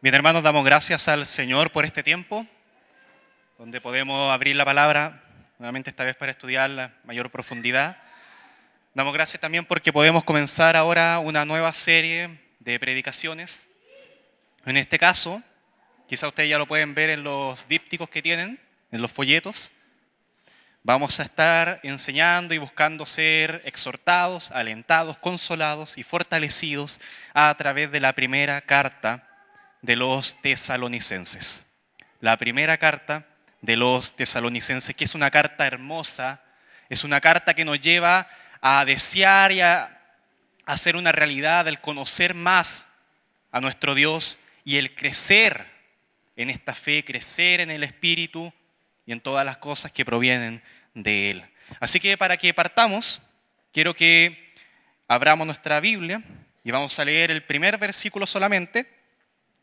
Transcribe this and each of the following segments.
Bien, hermanos, damos gracias al Señor por este tiempo, donde podemos abrir la palabra, nuevamente esta vez para estudiar la mayor profundidad. Damos gracias también porque podemos comenzar ahora una nueva serie de predicaciones. En este caso, quizá ustedes ya lo pueden ver en los dípticos que tienen, en los folletos. Vamos a estar enseñando y buscando ser exhortados, alentados, consolados y fortalecidos a través de la primera carta de los tesalonicenses. La primera carta de los tesalonicenses, que es una carta hermosa, es una carta que nos lleva a desear y a hacer una realidad el conocer más a nuestro Dios y el crecer en esta fe, crecer en el Espíritu y en todas las cosas que provienen de Él. Así que para que partamos, quiero que abramos nuestra Biblia y vamos a leer el primer versículo solamente.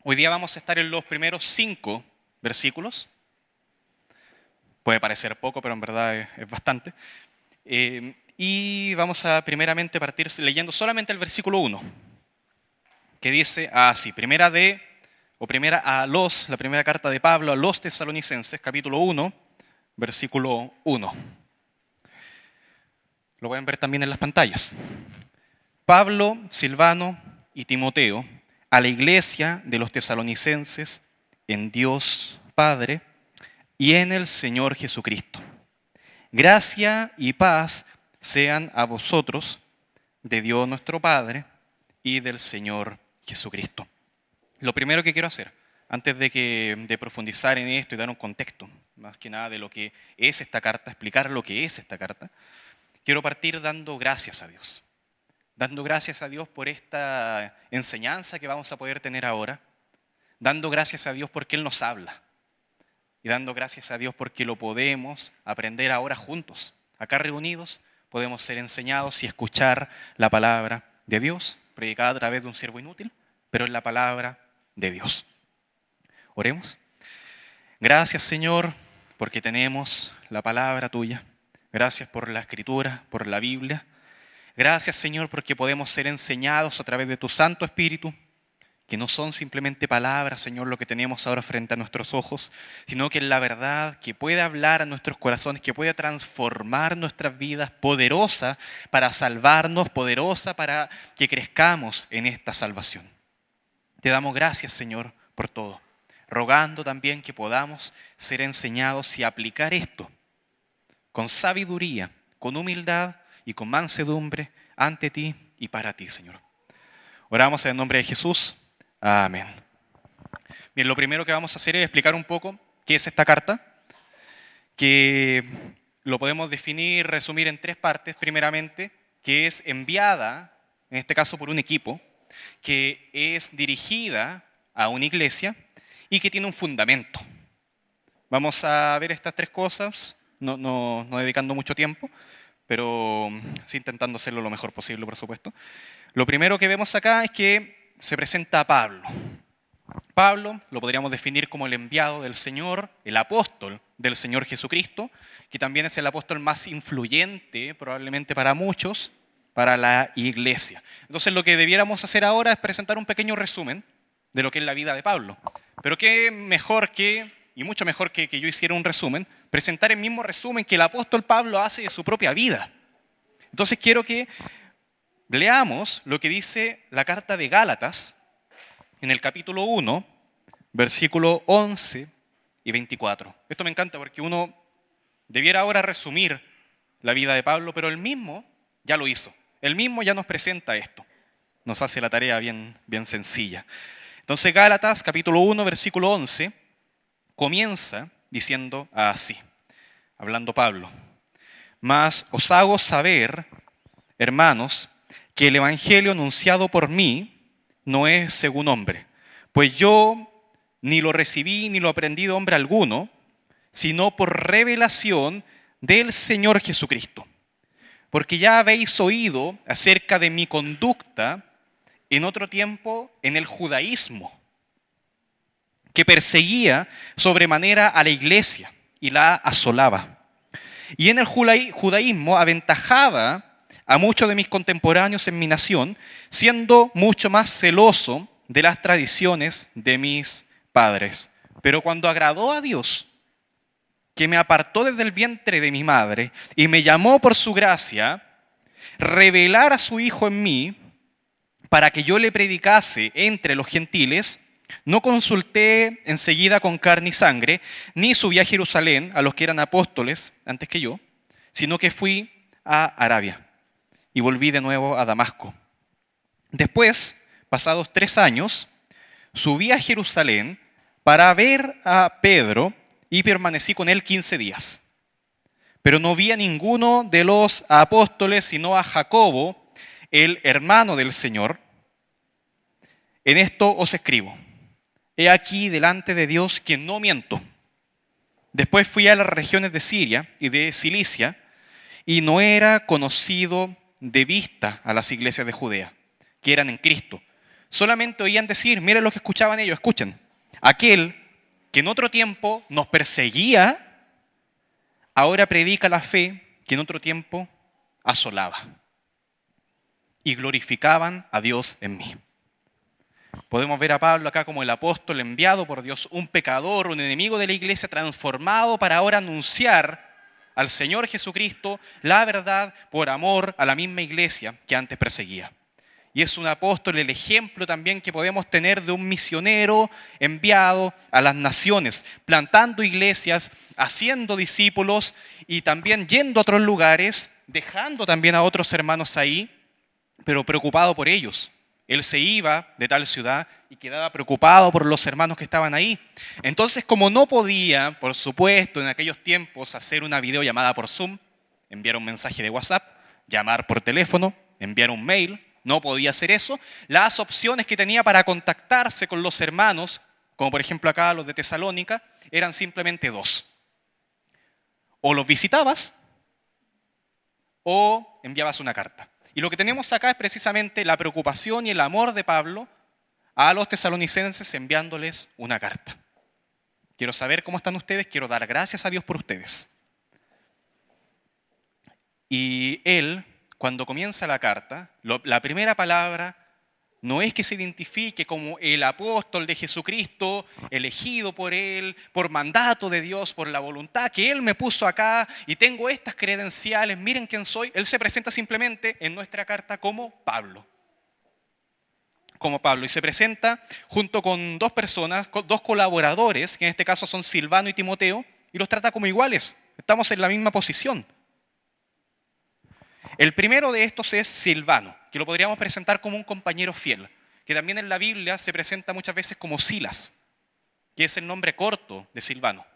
Hoy día vamos a estar en los primeros 5 versículos. Puede parecer poco, pero en verdad es bastante. Y vamos a primeramente partir leyendo solamente el versículo 1, que dice así, la primera carta de Pablo a los tesalonicenses, capítulo 1, versículo 1. Lo pueden ver también en las pantallas. Pablo, Silvano y Timoteo, a la iglesia de los tesalonicenses, en Dios Padre y en el Señor Jesucristo. Gracia y paz sean a vosotros, de Dios nuestro Padre y del Señor Jesucristo. Lo primero que quiero hacer, antes de profundizar en esto y dar un contexto, más que nada de lo que es esta carta, explicar lo que es esta carta, quiero partir dando gracias a Dios. Dando gracias a Dios por esta enseñanza que vamos a poder tener ahora, dando gracias a Dios porque Él nos habla y dando gracias a Dios porque lo podemos aprender ahora juntos. Acá reunidos podemos ser enseñados y escuchar la palabra de Dios, predicada a través de un siervo inútil, pero es la palabra de Dios. Oremos. Gracias, Señor, porque tenemos la palabra tuya. Gracias por la Escritura, por la Biblia. Gracias, Señor, porque podemos ser enseñados a través de tu Santo Espíritu, que no son simplemente palabras, Señor, lo que tenemos ahora frente a nuestros ojos, sino que es la verdad que puede hablar a nuestros corazones, que puede transformar nuestras vidas, poderosa para salvarnos, poderosa para que crezcamos en esta salvación. Te damos gracias, Señor, por todo, rogando también que podamos ser enseñados y aplicar esto con sabiduría, con humildad y con mansedumbre ante ti y para ti, Señor. Oramos en el nombre de Jesús. Amén. Bien, lo primero que vamos a hacer es explicar un poco qué es esta carta, que lo podemos definir, resumir en 3 partes. Primeramente, que es enviada, en este caso por un equipo, que es dirigida a una iglesia y que tiene un fundamento. Vamos a ver estas 3 cosas, no dedicando mucho tiempo, pero sí intentando hacerlo lo mejor posible, por supuesto. Lo primero que vemos acá es que se presenta a Pablo. Pablo lo podríamos definir como el enviado del Señor, el apóstol del Señor Jesucristo, que también es el apóstol más influyente, probablemente para muchos, para la iglesia. Entonces lo que debiéramos hacer ahora es presentar un pequeño resumen de lo que es la vida de Pablo. Pero qué mejor que, y mucho mejor que yo hiciera un resumen, presentar el mismo resumen que el apóstol Pablo hace de su propia vida. Entonces quiero que leamos lo que dice la carta de Gálatas en el capítulo 1, versículo 11 y 24. Esto me encanta porque uno debiera ahora resumir la vida de Pablo, pero él mismo ya lo hizo. Él mismo ya nos presenta esto. Nos hace la tarea bien sencilla. Entonces Gálatas, capítulo 1, versículo 11, comienza diciendo así, hablando Pablo: Mas os hago saber, hermanos, que el evangelio anunciado por mí no es según hombre, pues yo ni lo recibí ni lo aprendí de hombre alguno, sino por revelación del Señor Jesucristo. Porque ya habéis oído acerca de mi conducta en otro tiempo en el judaísmo, que perseguía sobremanera a la iglesia y la asolaba. Y en el judaísmo aventajaba a muchos de mis contemporáneos en mi nación, siendo mucho más celoso de las tradiciones de mis padres. Pero cuando agradó a Dios, que me apartó desde el vientre de mi madre y me llamó por su gracia, revelar a su Hijo en mí, para que yo le predicase entre los gentiles, no consulté enseguida con carne y sangre, ni subí a Jerusalén a los que eran apóstoles antes que yo, sino que fui a Arabia y volví de nuevo a Damasco. Después, pasados 3 años, subí a Jerusalén para ver a Pedro y permanecí con él 15 días. Pero no vi a ninguno de los apóstoles, sino a Jacobo, el hermano del Señor. En esto os escribo: he aquí delante de Dios que no miento. Después fui a las regiones de Siria y de Cilicia, y no era conocido de vista a las iglesias de Judea, que eran en Cristo. Solamente oían decir, miren lo que escuchaban ellos, escuchen: aquel que en otro tiempo nos perseguía, ahora predica la fe que en otro tiempo asolaba. Y glorificaban a Dios en mí. Podemos ver a Pablo acá como el apóstol enviado por Dios, un pecador, un enemigo de la iglesia, transformado para ahora anunciar al Señor Jesucristo la verdad por amor a la misma iglesia que antes perseguía. Y es un apóstol, el ejemplo también que podemos tener de un misionero enviado a las naciones, plantando iglesias, haciendo discípulos y también yendo a otros lugares, dejando también a otros hermanos ahí, pero preocupado por ellos. Él se iba de tal ciudad y quedaba preocupado por los hermanos que estaban ahí. Entonces, como no podía, por supuesto, en aquellos tiempos hacer una videollamada por Zoom, enviar un mensaje de WhatsApp, llamar por teléfono, enviar un mail, no podía hacer eso, las opciones que tenía para contactarse con los hermanos, como por ejemplo acá los de Tesalónica, eran simplemente 2. O los visitabas o enviabas una carta. Y lo que tenemos acá es precisamente la preocupación y el amor de Pablo a los tesalonicenses enviándoles una carta. Quiero saber cómo están ustedes, quiero dar gracias a Dios por ustedes. Y él, cuando comienza la carta, la primera palabra no es que se identifique como el apóstol de Jesucristo, elegido por Él, por mandato de Dios, por la voluntad que Él me puso acá y tengo estas credenciales, miren quién soy. Él se presenta simplemente en nuestra carta como Pablo. Como Pablo, y se presenta junto con 2 personas, 2 colaboradores, que en este caso son Silvano y Timoteo, y los trata como iguales. Estamos en la misma posición. El primero de estos es Silvano, que lo podríamos presentar como un compañero fiel, que también en la Biblia se presenta muchas veces como Silas, que es el nombre corto de Silvano.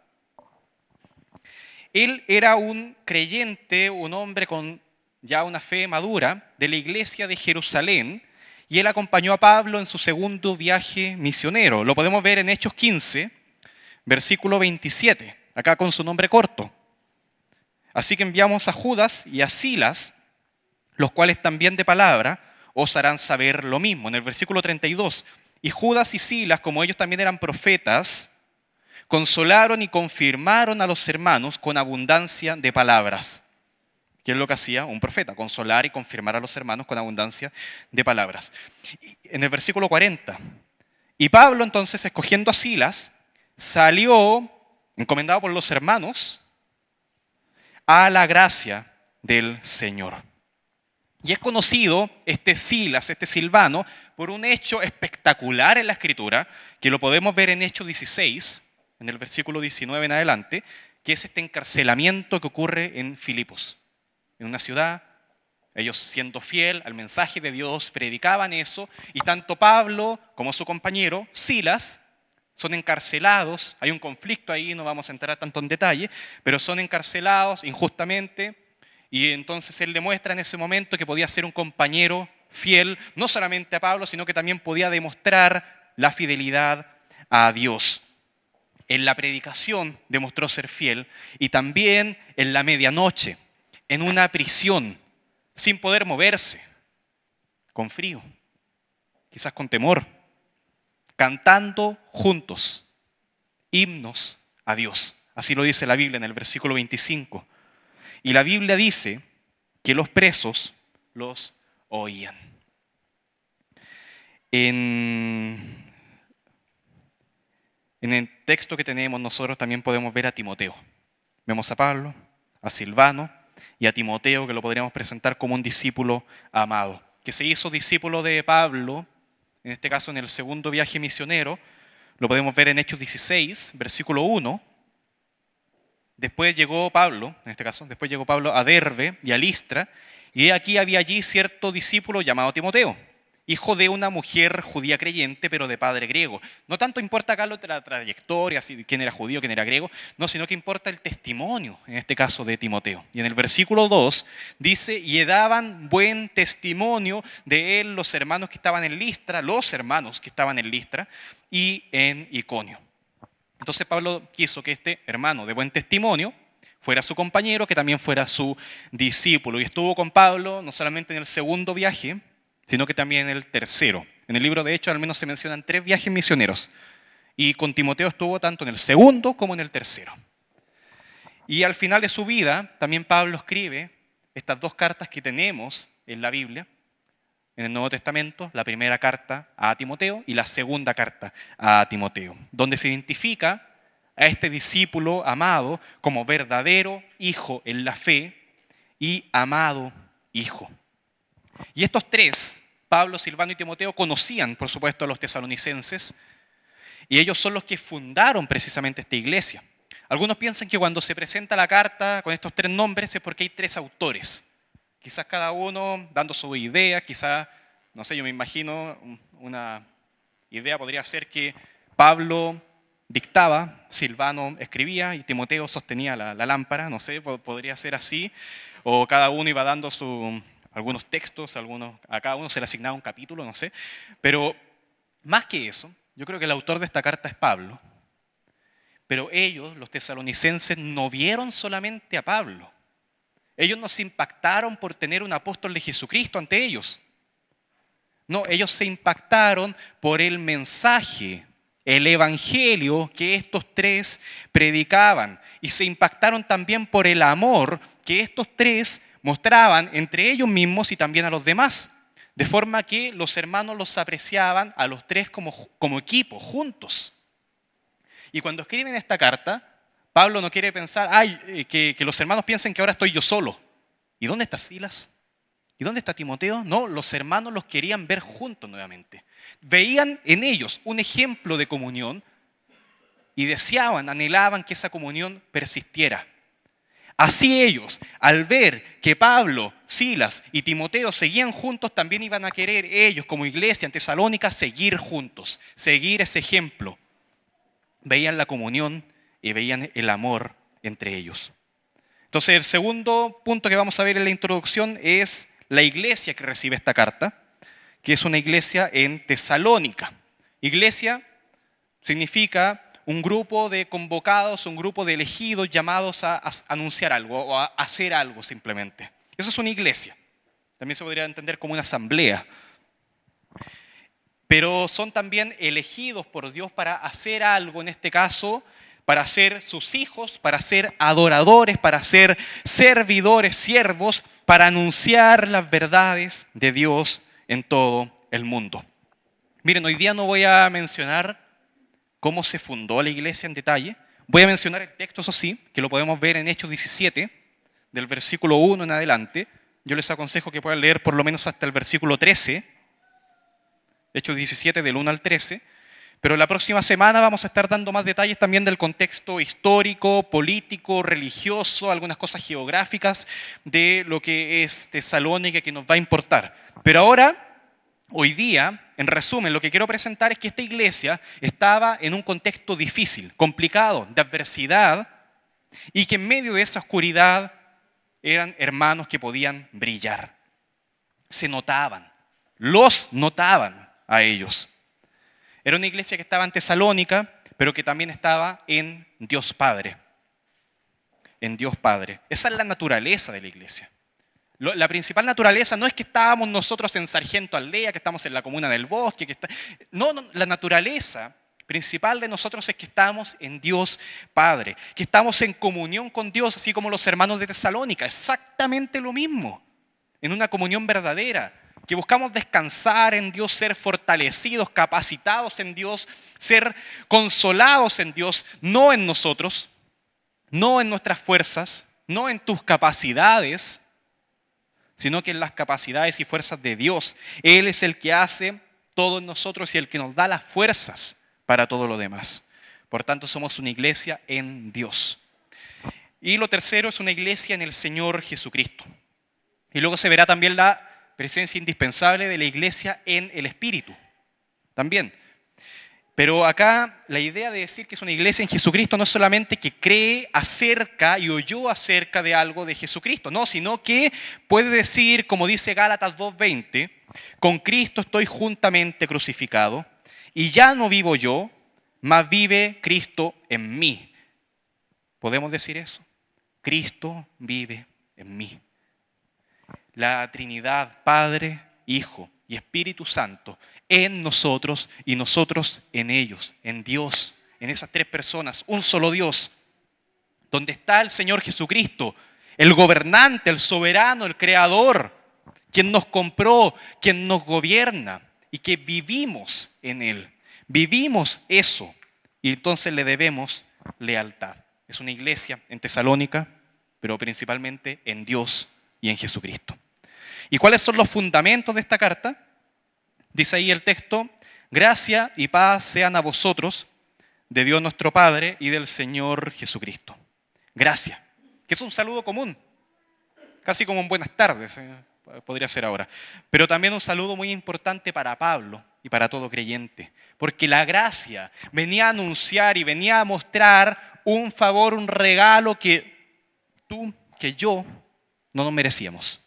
Él era un creyente, un hombre con ya una fe madura de la iglesia de Jerusalén, y él acompañó a Pablo en su segundo viaje misionero. Lo podemos ver en Hechos 15, versículo 27, acá con su nombre corto. Así que enviamos a Judas y a Silas, los cuales también de palabra os harán saber lo mismo. En el versículo 32, y Judas y Silas, como ellos también eran profetas, consolaron y confirmaron a los hermanos con abundancia de palabras. ¿Qué es lo que hacía un profeta? Consolar y confirmar a los hermanos con abundancia de palabras. Y en el versículo 40, y Pablo entonces, escogiendo a Silas, salió, encomendado por los hermanos, a la gracia del Señor. Y es conocido este Silas, este Silvano, por un hecho espectacular en la Escritura, que lo podemos ver en Hechos 16, en el versículo 19 en adelante, que es este encarcelamiento que ocurre en Filipos, en una ciudad. Ellos, siendo fiel al mensaje de Dios, predicaban eso, y tanto Pablo como su compañero, Silas, son encarcelados. Hay un conflicto ahí, no vamos a entrar tanto en detalle, pero son encarcelados injustamente. Y entonces él demuestra en ese momento que podía ser un compañero fiel, no solamente a Pablo, sino que también podía demostrar la fidelidad a Dios. En la predicación demostró ser fiel y también en la medianoche, en una prisión, sin poder moverse, con frío, quizás con temor, cantando juntos himnos a Dios. Así lo dice la Biblia en el versículo 25. Y la Biblia dice que los presos los oían. En, en el texto que tenemos nosotros también podemos ver a Timoteo. Vemos a Pablo, a Silvano y a Timoteo, que lo podríamos presentar como un discípulo amado, que se hizo discípulo de Pablo, en este caso en el segundo viaje misionero. Lo podemos ver en Hechos 16, versículo 1. Después llegó Pablo, en este caso, después llegó Pablo a Derbe y a Listra, y aquí había allí cierto discípulo llamado Timoteo, hijo de una mujer judía creyente, pero de padre griego. No tanto importa acá la trayectoria, si quién era judío, quién era griego, no, sino que importa el testimonio, en este caso de Timoteo. Y en el versículo 2 dice, y daban buen testimonio de él los hermanos que estaban en Listra, y en Iconio. Entonces Pablo quiso que este hermano de buen testimonio fuera su compañero, que también fuera su discípulo. Y estuvo con Pablo no solamente en el segundo viaje, sino que también en el tercero. En el libro de Hechos al menos se mencionan 3 viajes misioneros. Y con Timoteo estuvo tanto en el segundo como en el tercero. Y al final de su vida, también Pablo escribe estas 2 cartas que tenemos en la Biblia, en el Nuevo Testamento, la primera carta a Timoteo y la segunda carta a Timoteo, donde se identifica a este discípulo amado como verdadero hijo en la fe y amado hijo. Y estos 3, Pablo, Silvano y Timoteo, conocían, por supuesto, a los tesalonicenses, y ellos son los que fundaron precisamente esta iglesia. Algunos piensan que cuando se presenta la carta con estos 3 nombres es porque hay 3 autores. Quizás cada uno dando su idea, quizás, no sé, yo me imagino una idea podría ser que Pablo dictaba, Silvano escribía y Timoteo sostenía la lámpara, no sé, podría ser así, o cada uno iba dando algunos textos, a cada uno se le asignaba un capítulo, no sé, pero más que eso, yo creo que el autor de esta carta es Pablo, pero ellos, los tesalonicenses, no vieron solamente a Pablo. Ellos no se impactaron por tener un apóstol de Jesucristo ante ellos. No, ellos se impactaron por el mensaje, el evangelio que estos 3 predicaban. Y se impactaron también por el amor que estos 3 mostraban entre ellos mismos y también a los demás. De forma que los hermanos los apreciaban a los 3 como equipo, juntos. Y cuando escriben esta carta, Pablo no quiere pensar, que los hermanos piensen que ahora estoy yo solo. ¿Y dónde está Silas? ¿Y dónde está Timoteo? No, los hermanos los querían ver juntos nuevamente. Veían en ellos un ejemplo de comunión y deseaban, anhelaban que esa comunión persistiera. Así ellos, al ver que Pablo, Silas y Timoteo seguían juntos, también iban a querer ellos como iglesia en Tesalónica seguir juntos, seguir ese ejemplo. Veían la comunión y veían el amor entre ellos. Entonces, el segundo punto que vamos a ver en la introducción es la iglesia que recibe esta carta, que es una iglesia en Tesalónica. Iglesia significa un grupo de convocados, un grupo de elegidos llamados a anunciar algo o a hacer algo simplemente. Eso es una iglesia. También se podría entender como una asamblea. Pero son también elegidos por Dios para hacer algo, en este caso, para ser sus hijos, para ser adoradores, para ser servidores, siervos, para anunciar las verdades de Dios en todo el mundo. Miren, hoy día no voy a mencionar cómo se fundó la iglesia en detalle. Voy a mencionar el texto, eso sí, que lo podemos ver en Hechos 17, del versículo 1 en adelante. Yo les aconsejo que puedan leer por lo menos hasta el versículo 13, Hechos 17 del 1 al 13. Pero la próxima semana vamos a estar dando más detalles también del contexto histórico, político, religioso, algunas cosas geográficas de lo que es Tesalónica que nos va a importar. Pero ahora, hoy día, en resumen, lo que quiero presentar es que esta iglesia estaba en un contexto difícil, complicado, de adversidad, y que en medio de esa oscuridad eran hermanos que podían brillar. Se notaban, los notaban a ellos. Era una iglesia que estaba en Tesalónica, pero que también estaba en Dios Padre. En Dios Padre. Esa es la naturaleza de la iglesia. La principal naturaleza no es que estábamos nosotros en Sargento Aldea, que estamos en la comuna del Bosque. No, la naturaleza principal de nosotros es que estamos en Dios Padre, que estamos en comunión con Dios, así como los hermanos de Tesalónica. Exactamente lo mismo, en una comunión verdadera. que buscamos descansar en Dios, ser fortalecidos, capacitados en Dios, ser consolados en Dios, no en nosotros, no en nuestras fuerzas, no en tus capacidades, sino que en las capacidades y fuerzas de Dios. Él es el que hace todo en nosotros y el que nos da las fuerzas para todo lo demás. Por tanto, somos una iglesia en Dios. Y lo tercero es una iglesia en el Señor Jesucristo. Y luego se verá también la presencia indispensable de la iglesia en el Espíritu. También. Pero acá la idea de decir que es una iglesia en Jesucristo no es solamente que cree acerca y oyó acerca de algo de Jesucristo, no, sino que puede decir, como dice Gálatas 2:20, con Cristo estoy juntamente crucificado y ya no vivo yo, mas vive Cristo en mí. ¿Podemos decir eso? Cristo vive en mí. La Trinidad, Padre, Hijo y Espíritu Santo en nosotros y nosotros en ellos, en Dios, en esas tres personas, un solo Dios, donde está el Señor Jesucristo, el gobernante, el soberano, el creador, quien nos compró, quien nos gobierna y que vivimos en Él. Vivimos eso y entonces le debemos lealtad. Es una iglesia en Tesalónica, pero principalmente en Dios y en Jesucristo. ¿Y cuáles son los fundamentos de esta carta? Dice ahí el texto: gracia y paz sean a vosotros, de Dios nuestro Padre y del Señor Jesucristo. Gracia, que es un saludo común, casi como un buenas tardes, podría ser ahora. Pero también un saludo muy importante para Pablo y para todo creyente, porque la gracia venía a anunciar y venía a mostrar un favor, un regalo que tú, que yo, no nos merecíamos.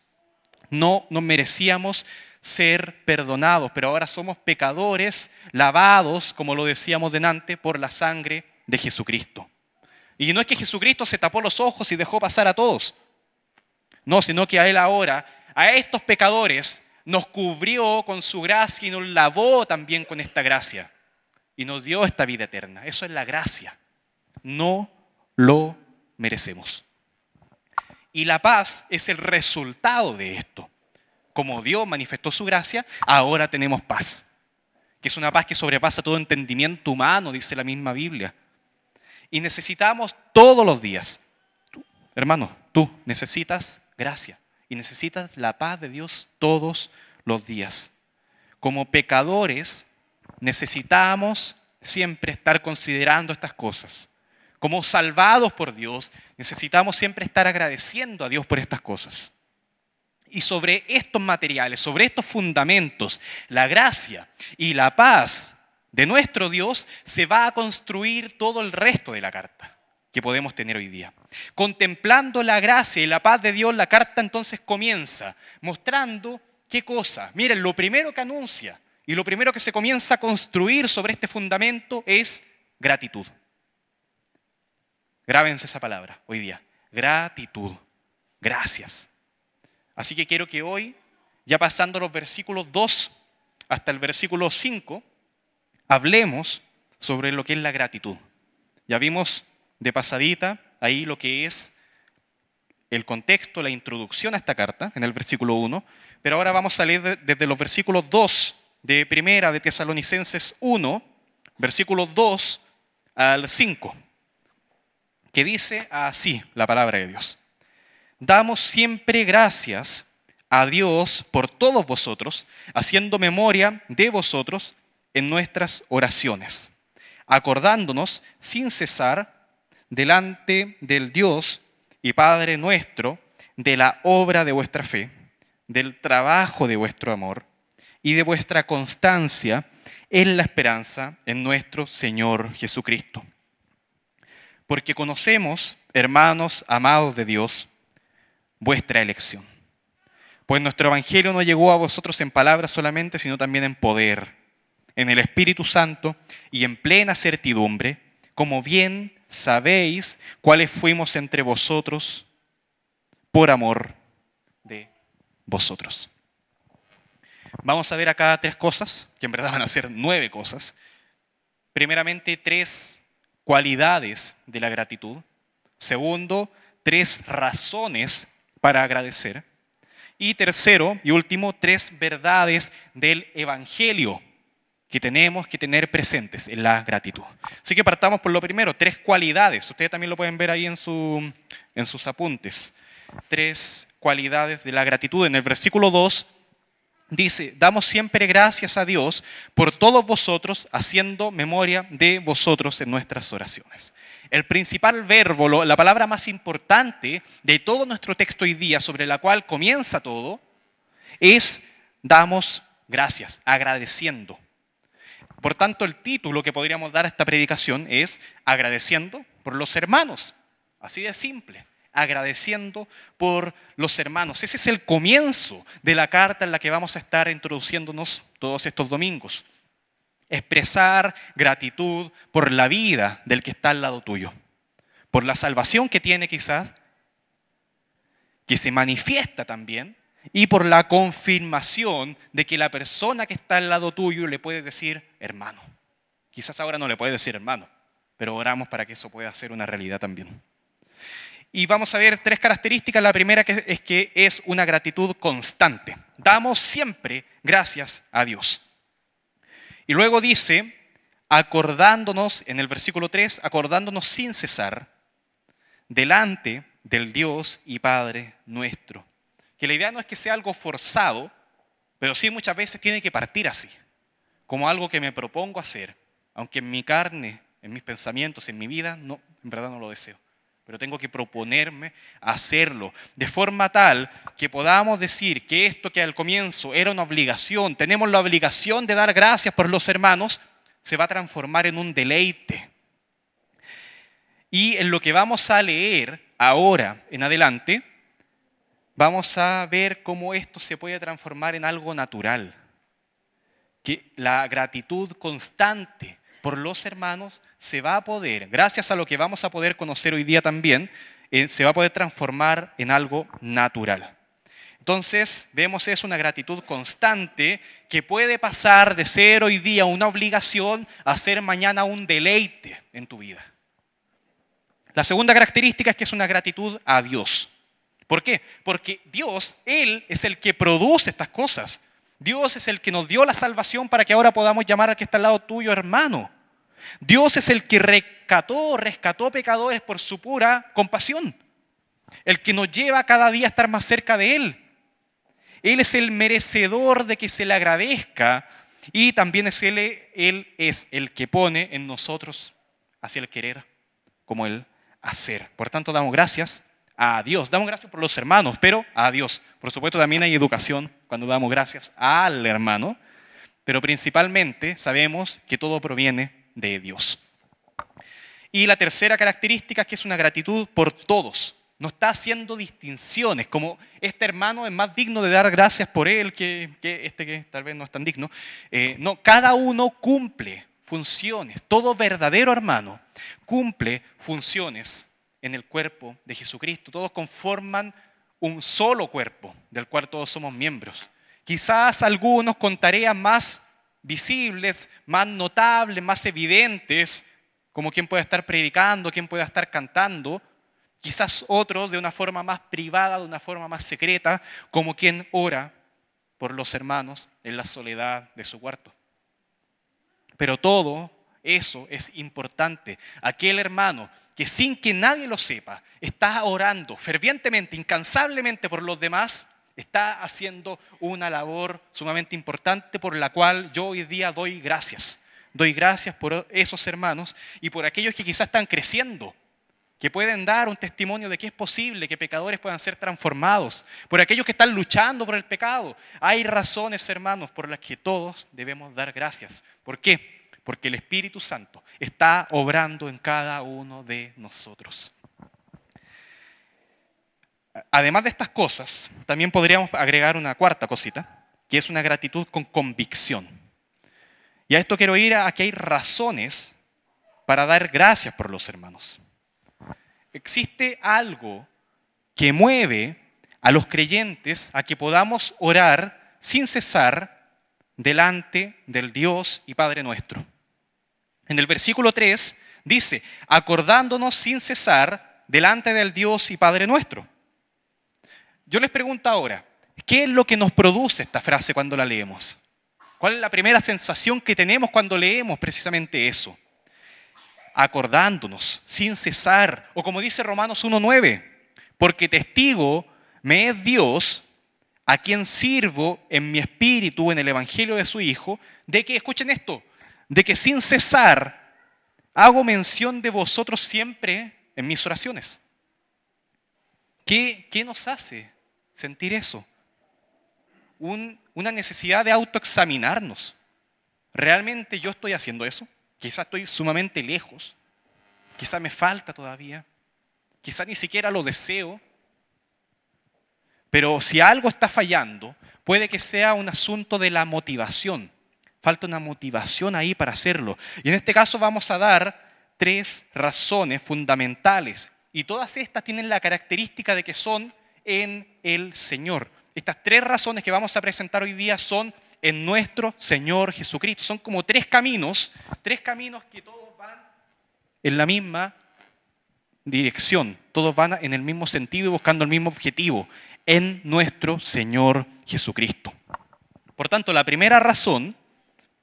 No nos merecíamos ser perdonados, pero ahora somos pecadores, lavados, como lo decíamos delante, por la sangre de Jesucristo. Y no es que Jesucristo se tapó los ojos y dejó pasar a todos. No, sino que a Él ahora, a estos pecadores, nos cubrió con su gracia y nos lavó también con esta gracia. Y nos dio esta vida eterna. Eso es la gracia. No lo merecemos. Y la paz es el resultado de esto. Como Dios manifestó su gracia, ahora tenemos paz. Que es una paz que sobrepasa todo entendimiento humano, dice la misma Biblia. Y necesitamos todos los días. Hermano, tú necesitas gracia y necesitas la paz de Dios todos los días. Como pecadores necesitamos siempre estar considerando estas cosas. Como salvados por Dios, necesitamos siempre estar agradeciendo a Dios por estas cosas. Y sobre estos materiales, sobre estos fundamentos, la gracia y la paz de nuestro Dios, se va a construir todo el resto de la carta que podemos tener hoy día. Contemplando la gracia y la paz de Dios, la carta entonces comienza mostrando qué cosa. Miren, lo primero que anuncia y lo primero que se comienza a construir sobre este fundamento es gratitud. Grábense esa palabra hoy día. Gratitud. Gracias. Así que quiero que hoy, ya pasando los versículos 2 hasta el versículo 5, hablemos sobre lo que es la gratitud. Ya vimos de pasadita ahí lo que es el contexto, la introducción a esta carta, en el versículo 1, pero ahora vamos a leer desde los versículos 2 de primera de Tesalonicenses 1, versículos 2 al 5, que dice así la palabra de Dios. Damos siempre gracias a Dios por todos vosotros, haciendo memoria de vosotros en nuestras oraciones, acordándonos sin cesar delante del Dios y Padre nuestro de la obra de vuestra fe, del trabajo de vuestro amor y de vuestra constancia en la esperanza en nuestro Señor Jesucristo. Porque conocemos, hermanos amados de Dios, vuestra elección. Pues nuestro evangelio no llegó a vosotros en palabras solamente, sino también en poder, en el Espíritu Santo y en plena certidumbre, como bien sabéis cuáles fuimos entre vosotros por amor de vosotros. Vamos a ver acá tres cosas, que en verdad van a ser 9 cosas. Primeramente, 3 cualidades de la gratitud. Segundo, 3 razones para agradecer. Y tercero y último, 3 verdades del Evangelio que tenemos que tener presentes en la gratitud. Así que partamos por lo primero, 3 cualidades. Ustedes también lo pueden ver ahí en sus apuntes. 3 cualidades de la gratitud. En el versículo 2 dice, damos siempre gracias a Dios por todos vosotros, haciendo memoria de vosotros en nuestras oraciones. El principal verbo, la palabra más importante de todo nuestro texto hoy día, sobre la cual comienza todo, es damos gracias, agradeciendo. Por tanto, el título que podríamos dar a esta predicación es agradeciendo por los hermanos. Así de simple, agradeciendo por los hermanos. Ese es el comienzo de la carta en la que vamos a estar introduciéndonos todos estos domingos. Expresar gratitud por la vida del que está al lado tuyo, por la salvación que tiene quizás, que se manifiesta también, y por la confirmación de que la persona que está al lado tuyo le puede decir hermano. Quizás ahora no le puede decir hermano, pero oramos para que eso pueda ser una realidad también. Y vamos a ver 3 características. La primera es que es una gratitud constante. Damos siempre gracias a Dios. Y luego dice, acordándonos, en el versículo 3, acordándonos sin cesar, delante del Dios y Padre nuestro. Que la idea no es que sea algo forzado, pero sí muchas veces tiene que partir así, como algo que me propongo hacer, aunque en mi carne, en mis pensamientos, en mi vida, no, en verdad no lo deseo. Pero tengo que proponerme hacerlo, de forma tal que podamos decir que esto que al comienzo era una obligación, tenemos la obligación de dar gracias por los hermanos, se va a transformar en un deleite. Y en lo que vamos a leer ahora en adelante, vamos a ver cómo esto se puede transformar en algo natural. Que la gratitud constante por los hermanos se va a poder, gracias a lo que vamos a poder conocer hoy día también, se va a poder transformar en algo natural. Entonces, vemos es una gratitud constante que puede pasar de ser hoy día una obligación a ser mañana un deleite en tu vida. La segunda característica es que es una gratitud a Dios. ¿Por qué? Porque Dios, Él es el que produce estas cosas. Dios es el que nos dio la salvación para que ahora podamos llamar al que está al lado tuyo hermano. Dios es el que rescató pecadores por su pura compasión. El que nos lleva cada día a estar más cerca de Él. Él es el merecedor de que se le agradezca y también Él es el que pone en nosotros hacia el querer como el hacer. Por tanto, damos gracias a Dios. Damos gracias por los hermanos, pero a Dios. Por supuesto, también hay educación cuando damos gracias al hermano, pero principalmente sabemos que todo proviene de Dios. Y la tercera característica es que es una gratitud por todos. No está haciendo distinciones, como este hermano es más digno de dar gracias por él que este que tal vez no es tan digno. No, cada uno cumple funciones. Todo verdadero hermano cumple funciones en el cuerpo de Jesucristo. Todos conforman un solo cuerpo del cual todos somos miembros. Quizás algunos con tareas más visibles, más notables, más evidentes, como quien pueda estar predicando, quien pueda estar cantando. Quizás otros de una forma más privada, de una forma más secreta, como quien ora por los hermanos en la soledad de su cuarto. Pero todo eso es importante. Aquel hermano que sin que nadie lo sepa, está orando fervientemente, incansablemente por los demás, está haciendo una labor sumamente importante por la cual yo hoy día doy gracias. Doy gracias por esos hermanos y por aquellos que quizás están creciendo, que pueden dar un testimonio de que es posible que pecadores puedan ser transformados, por aquellos que están luchando por el pecado. Hay razones, hermanos, por las que todos debemos dar gracias. ¿Por qué? Porque el Espíritu Santo está obrando en cada uno de nosotros. Además de estas cosas, también podríamos agregar una cuarta cosita, que es una gratitud con convicción. Y a esto quiero ir a que hay razones para dar gracias por los hermanos. Existe algo que mueve a los creyentes a que podamos orar sin cesar delante del Dios y Padre nuestro. En el versículo 3 dice, acordándonos sin cesar delante del Dios y Padre nuestro. Yo les pregunto ahora, ¿Qué es lo que nos produce esta frase cuando la leemos? ¿Cuál es la primera sensación que tenemos cuando leemos precisamente eso? Acordándonos, sin cesar, o como dice Romanos 1:9, porque testigo me es Dios, a quien sirvo en mi espíritu, en el Evangelio de su Hijo, de que, escuchen esto, de que sin cesar hago mención de vosotros siempre en mis oraciones. ¿Qué nos hace sentir eso? Una necesidad de autoexaminarnos. ¿Realmente yo estoy haciendo eso? Quizás estoy sumamente lejos, quizás me falta todavía, quizás ni siquiera lo deseo, pero si algo está fallando, puede que sea un asunto de la motivación. Falta una motivación ahí para hacerlo. Y en este caso vamos a dar 3 razones fundamentales. Y todas estas tienen la característica de que son en el Señor. Estas 3 razones que vamos a presentar hoy día son en nuestro Señor Jesucristo. Son como 3 caminos que todos van en la misma dirección. Todos van en el mismo sentido y buscando el mismo objetivo, en nuestro Señor Jesucristo. Por tanto, la primera razón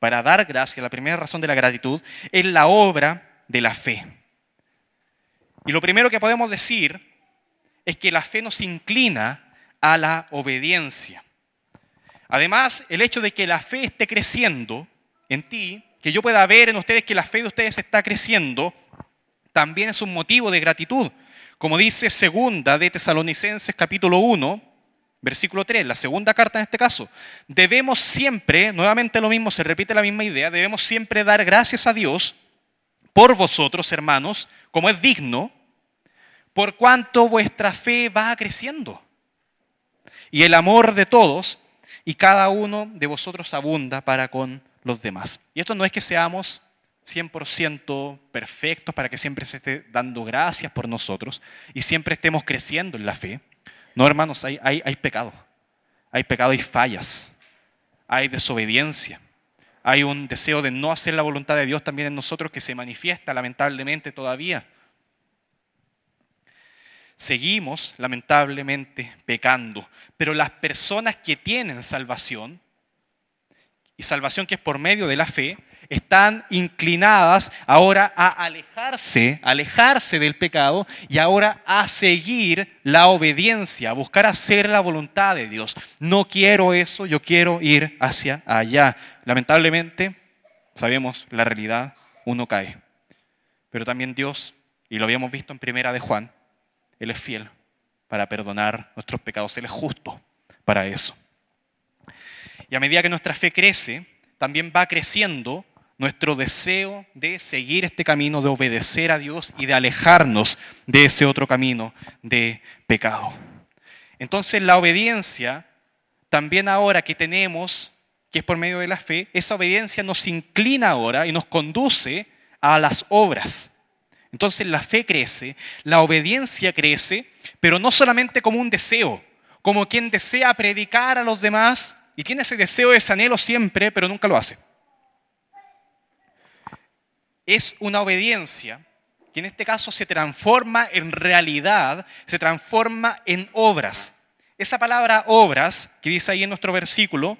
para dar gracias, la primera razón de la gratitud, es la obra de la fe. Y lo primero que podemos decir es que la fe nos inclina a la obediencia. Además, el hecho de que la fe esté creciendo en ti, que yo pueda ver en ustedes que la fe de ustedes está creciendo, también es un motivo de gratitud. Como dice segunda de Tesalonicenses capítulo 1, versículo 3, la segunda carta en este caso, debemos siempre, nuevamente lo mismo, se repite la misma idea, debemos siempre dar gracias a Dios por vosotros, hermanos, como es digno, por cuanto vuestra fe va creciendo. Y el amor de todos y cada uno de vosotros abunda para con los demás. Y esto no es que seamos 100% perfectos para que siempre se esté dando gracias por nosotros y siempre estemos creciendo en la fe. No, hermanos, hay pecado. Hay pecado y fallas. Hay desobediencia. Hay un deseo de no hacer la voluntad de Dios también en nosotros que se manifiesta lamentablemente todavía. Seguimos, lamentablemente, pecando. Pero las personas que tienen salvación, y salvación que es por medio de la fe, están inclinadas ahora a alejarse del pecado y ahora a seguir la obediencia, a buscar hacer la voluntad de Dios. No quiero eso, yo quiero ir hacia allá. Lamentablemente, sabemos la realidad, uno cae. Pero también Dios, y lo habíamos visto en Primera de Juan, Él es fiel para perdonar nuestros pecados, Él es justo para eso. Y a medida que nuestra fe crece, también va creciendo nuestro deseo de seguir este camino, de obedecer a Dios y de alejarnos de ese otro camino de pecado. Entonces la obediencia, también ahora que tenemos, que es por medio de la fe, esa obediencia nos inclina ahora y nos conduce a las obras. Entonces la fe crece, la obediencia crece, pero no solamente como un deseo, como quien desea predicar a los demás y tiene ese deseo, ese anhelo siempre, pero nunca lo hace. Es una obediencia que en este caso se transforma en realidad, se transforma en obras. Esa palabra obras, que dice ahí en nuestro versículo,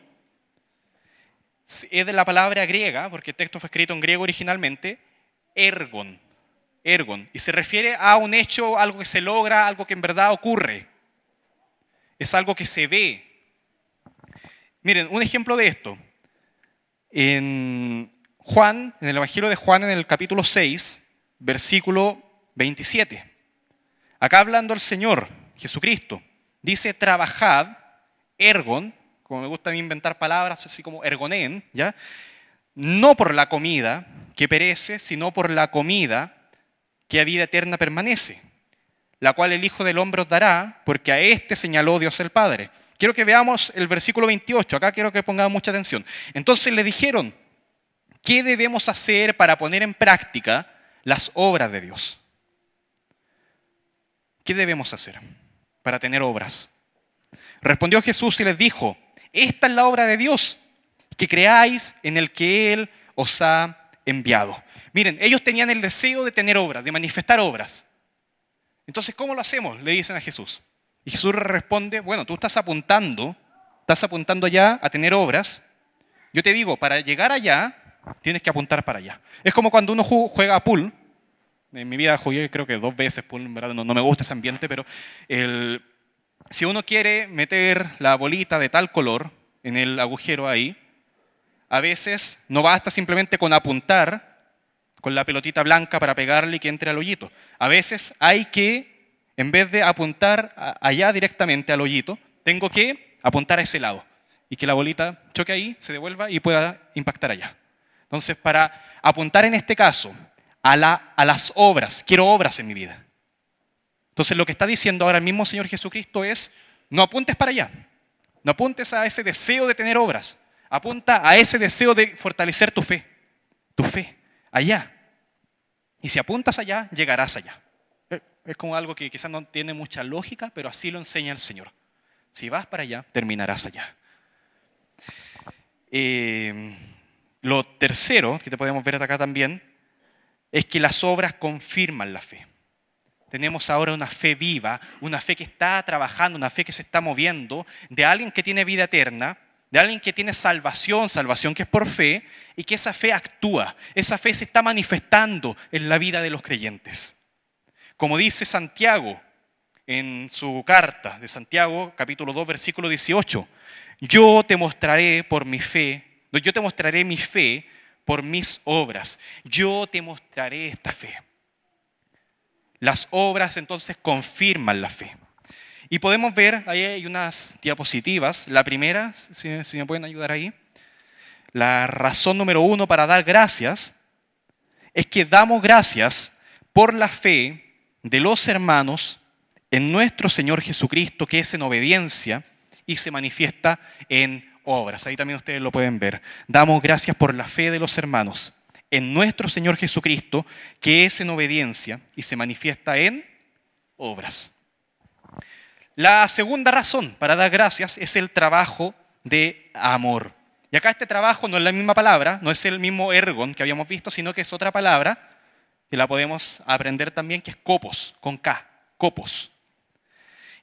es de la palabra griega, porque el texto fue escrito en griego originalmente, ergon, y se refiere a un hecho, algo que se logra, algo que en verdad ocurre. Es algo que se ve. Miren, un ejemplo de esto. En Juan, en el Evangelio de Juan, en el capítulo 6, versículo 27. Acá hablando el Señor Jesucristo, dice, trabajad, ergon, como me gusta a mí inventar palabras, así como ergonen, ¿ya? No por la comida que perece, sino por la comida que a vida eterna permanece, la cual el Hijo del Hombre os dará, porque a éste señaló Dios el Padre. Quiero que veamos el versículo 28, acá quiero que pongamos mucha atención. Entonces le dijeron, ¿qué debemos hacer para poner en práctica las obras de Dios? ¿Qué debemos hacer para tener obras? Respondió Jesús y les dijo, esta es la obra de Dios, que creáis en el que Él os ha enviado. Miren, ellos tenían el deseo de tener obras, de manifestar obras. Entonces, ¿cómo lo hacemos? Le dicen a Jesús. Y Jesús responde, bueno, tú estás apuntando ya a tener obras. Yo te digo, para llegar allá, tienes que apuntar para allá. Es como cuando uno juega pool. En mi vida jugué creo que 2 veces pool, en verdad no me gusta ese ambiente, pero si uno quiere meter la bolita de tal color en el agujero ahí, a veces no basta simplemente con apuntar con la pelotita blanca para pegarle y que entre al hoyito. A veces hay que, en vez de apuntar allá directamente al hoyito, tengo que apuntar a ese lado y que la bolita choque ahí, se devuelva y pueda impactar allá. Entonces, para apuntar en este caso a las obras, quiero obras en mi vida. Entonces, lo que está diciendo ahora el mismo Señor Jesucristo es, no apuntes para allá, no apuntes a ese deseo de tener obras, apunta a ese deseo de fortalecer tu fe, allá. Y si apuntas allá, llegarás allá. Es como algo que quizás no tiene mucha lógica, pero así lo enseña el Señor. Si vas para allá, terminarás allá. Lo tercero que te podemos ver acá también es que las obras confirman la fe. Tenemos ahora una fe viva, una fe que está trabajando, una fe que se está moviendo, de alguien que tiene vida eterna, de alguien que tiene salvación que es por fe, y que esa fe actúa, esa fe se está manifestando en la vida de los creyentes. Como dice Santiago en su carta de Santiago, capítulo 2, versículo 18, yo te mostraré mi fe por mis obras, yo te mostraré esta fe. Las obras entonces confirman la fe. Y podemos ver, ahí hay unas diapositivas. La primera, si me pueden ayudar ahí. La razón número 1 para dar gracias es que damos gracias por la fe de los hermanos en nuestro Señor Jesucristo, que es en obediencia y se manifiesta en obras. Ahí también ustedes lo pueden ver. Damos gracias por la fe de los hermanos en nuestro Señor Jesucristo, que es en obediencia y se manifiesta en obras. La segunda razón para dar gracias es el trabajo de amor. Y acá este trabajo no es la misma palabra, no es el mismo ergon que habíamos visto, sino que es otra palabra que la podemos aprender también, que es kopos, con K, kopos.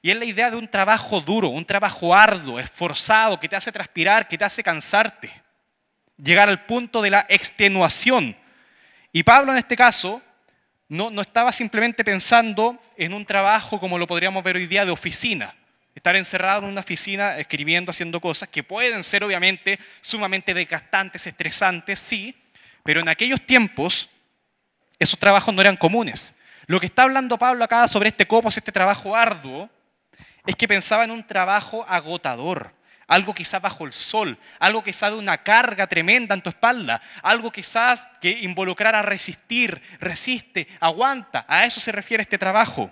Y es la idea de un trabajo duro, un trabajo arduo, esforzado, que te hace transpirar, que te hace cansarte. Llegar al punto de la extenuación. Y Pablo en este caso no estaba simplemente pensando en un trabajo como lo podríamos ver hoy día de oficina. Estar encerrado en una oficina escribiendo, haciendo cosas que pueden ser obviamente sumamente desgastantes, estresantes, sí, pero en aquellos tiempos esos trabajos no eran comunes. Lo que está hablando Pablo acá sobre este copos, este trabajo arduo, es que pensaba en un trabajo agotador, algo quizás bajo el sol, algo quizás de una carga tremenda en tu espalda, algo quizás que involucrara resistir, resiste, aguanta. A eso se refiere este trabajo.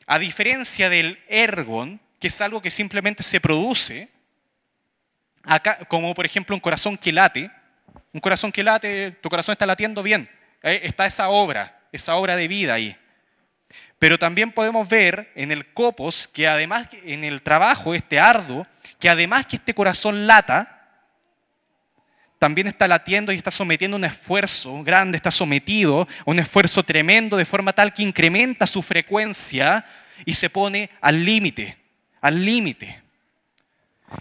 A diferencia del ergon, que es algo que simplemente se produce, acá, como por ejemplo un corazón que late, tu corazón está latiendo bien, está esa obra de vida ahí. Pero también podemos ver en el copos que además, en el trabajo este arduo, que además que este corazón lata, también está latiendo y está sometiendo un esfuerzo grande, está sometido a un esfuerzo tremendo de forma tal que incrementa su frecuencia y se pone al límite,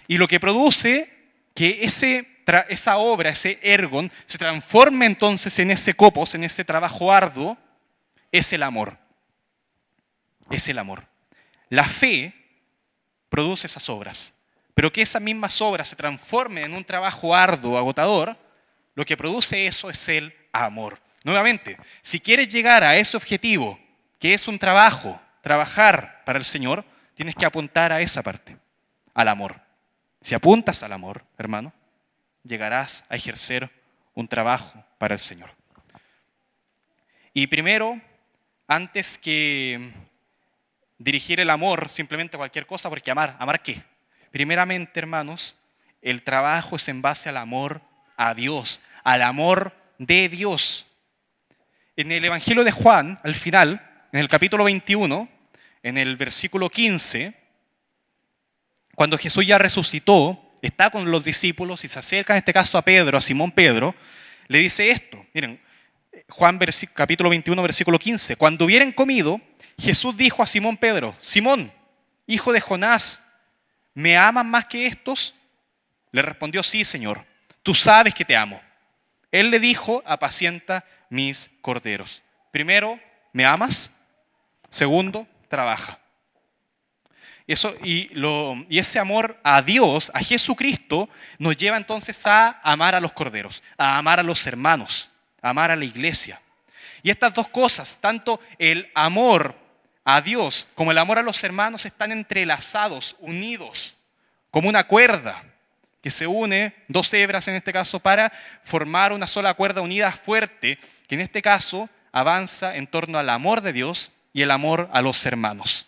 Y lo que produce que esa obra, ese ergon, se transforme entonces en ese copos, en ese trabajo arduo, es el amor. Es el amor. La fe produce esas obras, pero que esas mismas obras se transformen en un trabajo arduo, agotador, lo que produce eso es el amor. Nuevamente, si quieres llegar a ese objetivo, que es un trabajar para el Señor, tienes que apuntar a esa parte, al amor. Si apuntas al amor, hermano, llegarás a ejercer un trabajo para el Señor. Y primero, antes que dirigir el amor simplemente a cualquier cosa, porque ¿amar qué? Primeramente, hermanos, el trabajo es en base al amor a Dios, al amor de Dios. En el Evangelio de Juan, al final, en el capítulo 21, en el versículo 15, cuando Jesús ya resucitó, está con los discípulos y se acerca en este caso a Pedro, a Simón Pedro, le dice esto. Miren, Juan capítulo 21, versículo 15. Cuando hubieran comido, Jesús dijo a Simón Pedro, Simón, hijo de Jonás, ¿me amas más que estos? Le respondió, sí, Señor, tú sabes que te amo. Él le dijo, apacienta mis corderos. Primero, ¿me amas? Segundo, trabaja. Y ese amor a Dios, a Jesucristo, nos lleva entonces a amar a los corderos, a amar a los hermanos, a amar a la iglesia. Y estas dos cosas, tanto el amor a Dios como el amor a los hermanos, están entrelazados, unidos, como una cuerda que se une, dos hebras en este caso, para formar una sola cuerda unida fuerte, que en este caso avanza en torno al amor de Dios y el amor a los hermanos.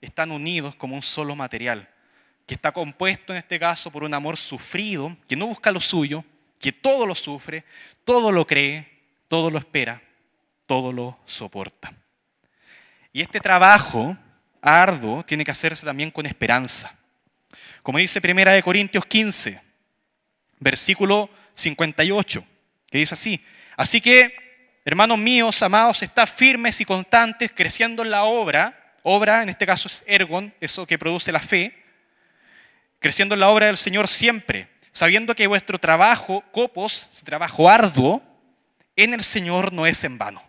Están unidos como un solo material, que está compuesto en este caso por un amor sufrido, que no busca lo suyo, que todo lo sufre, todo lo cree, todo lo espera, todo lo soporta. Y este trabajo arduo tiene que hacerse también con esperanza. Como dice 1 Corintios 15, versículo 58, que dice así: así que, hermanos míos, amados, estad firmes y constantes, creciendo en la obra en este caso es ergon, eso que produce la fe, creciendo en la obra del Señor siempre, sabiendo que vuestro trabajo, copos, trabajo arduo, en el Señor no es en vano.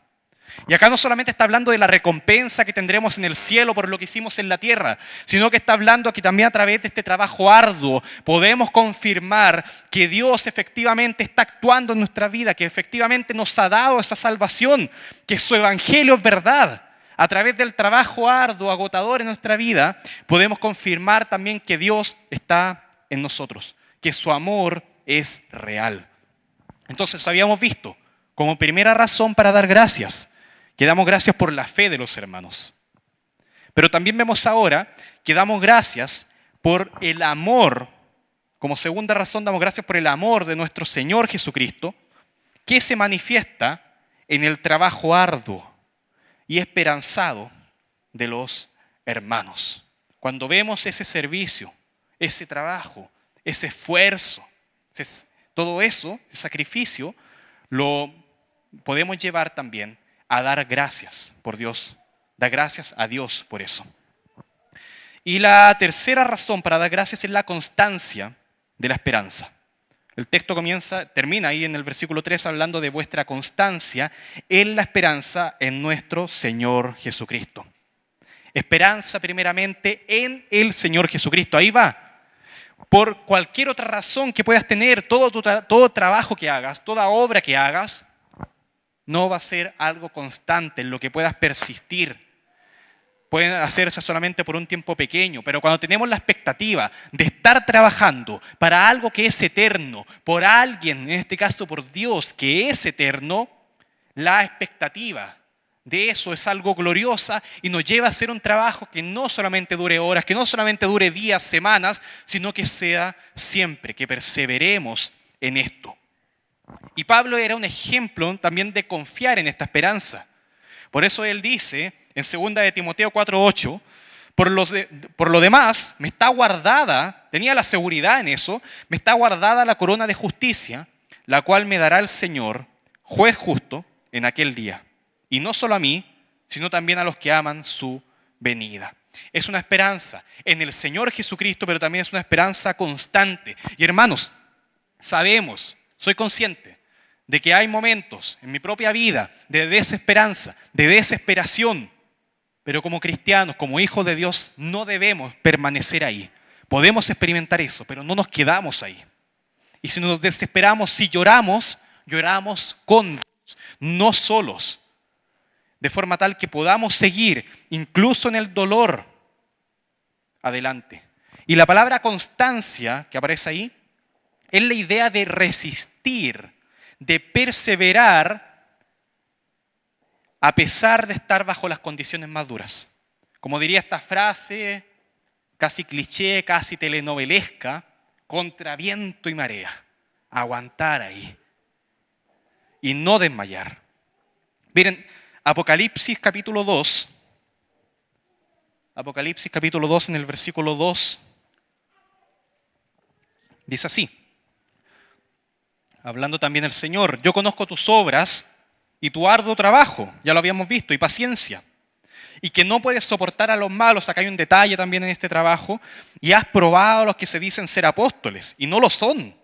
Y acá no solamente está hablando de la recompensa que tendremos en el cielo por lo que hicimos en la tierra, sino que está hablando aquí también a través de este trabajo arduo podemos confirmar que Dios efectivamente está actuando en nuestra vida, que efectivamente nos ha dado esa salvación, que su evangelio es verdad. A través del trabajo arduo, agotador en nuestra vida, podemos confirmar también que Dios está en nosotros, que su amor es real. Entonces habíamos visto como primera razón para dar gracias, que damos gracias por la fe de los hermanos. Pero también vemos ahora que damos gracias por el amor, como segunda razón damos gracias por el amor de nuestro Señor Jesucristo, que se manifiesta en el trabajo arduo y esperanzado de los hermanos. Cuando vemos ese servicio, ese trabajo, ese esfuerzo, todo eso, ese sacrificio, lo podemos llevar también a dar gracias por Dios, dar gracias a Dios por eso. Y la tercera razón para dar gracias es la constancia de la esperanza. El texto termina ahí en el versículo 3 hablando de vuestra constancia en la esperanza en nuestro Señor Jesucristo. Esperanza primeramente en el Señor Jesucristo. Ahí va. Por cualquier otra razón que puedas tener, todo trabajo que hagas, toda obra que hagas, no va a ser algo constante en lo que puedas persistir. Pueden hacerse solamente por un tiempo pequeño, pero cuando tenemos la expectativa de estar trabajando para algo que es eterno, por alguien, en este caso por Dios, que es eterno, la expectativa de eso es algo gloriosa y nos lleva a hacer un trabajo que no solamente dure horas, que no solamente dure días, semanas, sino que sea siempre, que perseveremos en esto. Y Pablo era un ejemplo también de confiar en esta esperanza. Por eso él dice en 2 de Timoteo 4:8, por lo demás, me está guardada, tenía la seguridad en eso, me está guardada la corona de justicia, la cual me dará el Señor, juez justo, en aquel día. Y no solo a mí, sino también a los que aman su venida. Es una esperanza en el Señor Jesucristo, pero también es una esperanza constante. Y hermanos, sabemos, soy consciente de que hay momentos en mi propia vida de desesperanza, de desesperación, pero como cristianos, como hijos de Dios, no debemos permanecer ahí. Podemos experimentar eso, pero no nos quedamos ahí. Y si nos desesperamos, si lloramos, lloramos con Dios, no solos, de forma tal que podamos seguir, incluso en el dolor, adelante. Y la palabra constancia que aparece ahí es la idea de resistir, de perseverar a pesar de estar bajo las condiciones más duras. Como diría esta frase, casi cliché, casi telenovelesca, contra viento y marea. Aguantar ahí y no desmayar. Miren, Apocalipsis capítulo 2, en el versículo 2, dice así, hablando también el Señor: yo conozco tus obras y tu arduo trabajo, ya lo habíamos visto, y paciencia, y que no puedes soportar a los malos, acá hay un detalle también en este trabajo, y has probado a los que se dicen ser apóstoles y no lo son,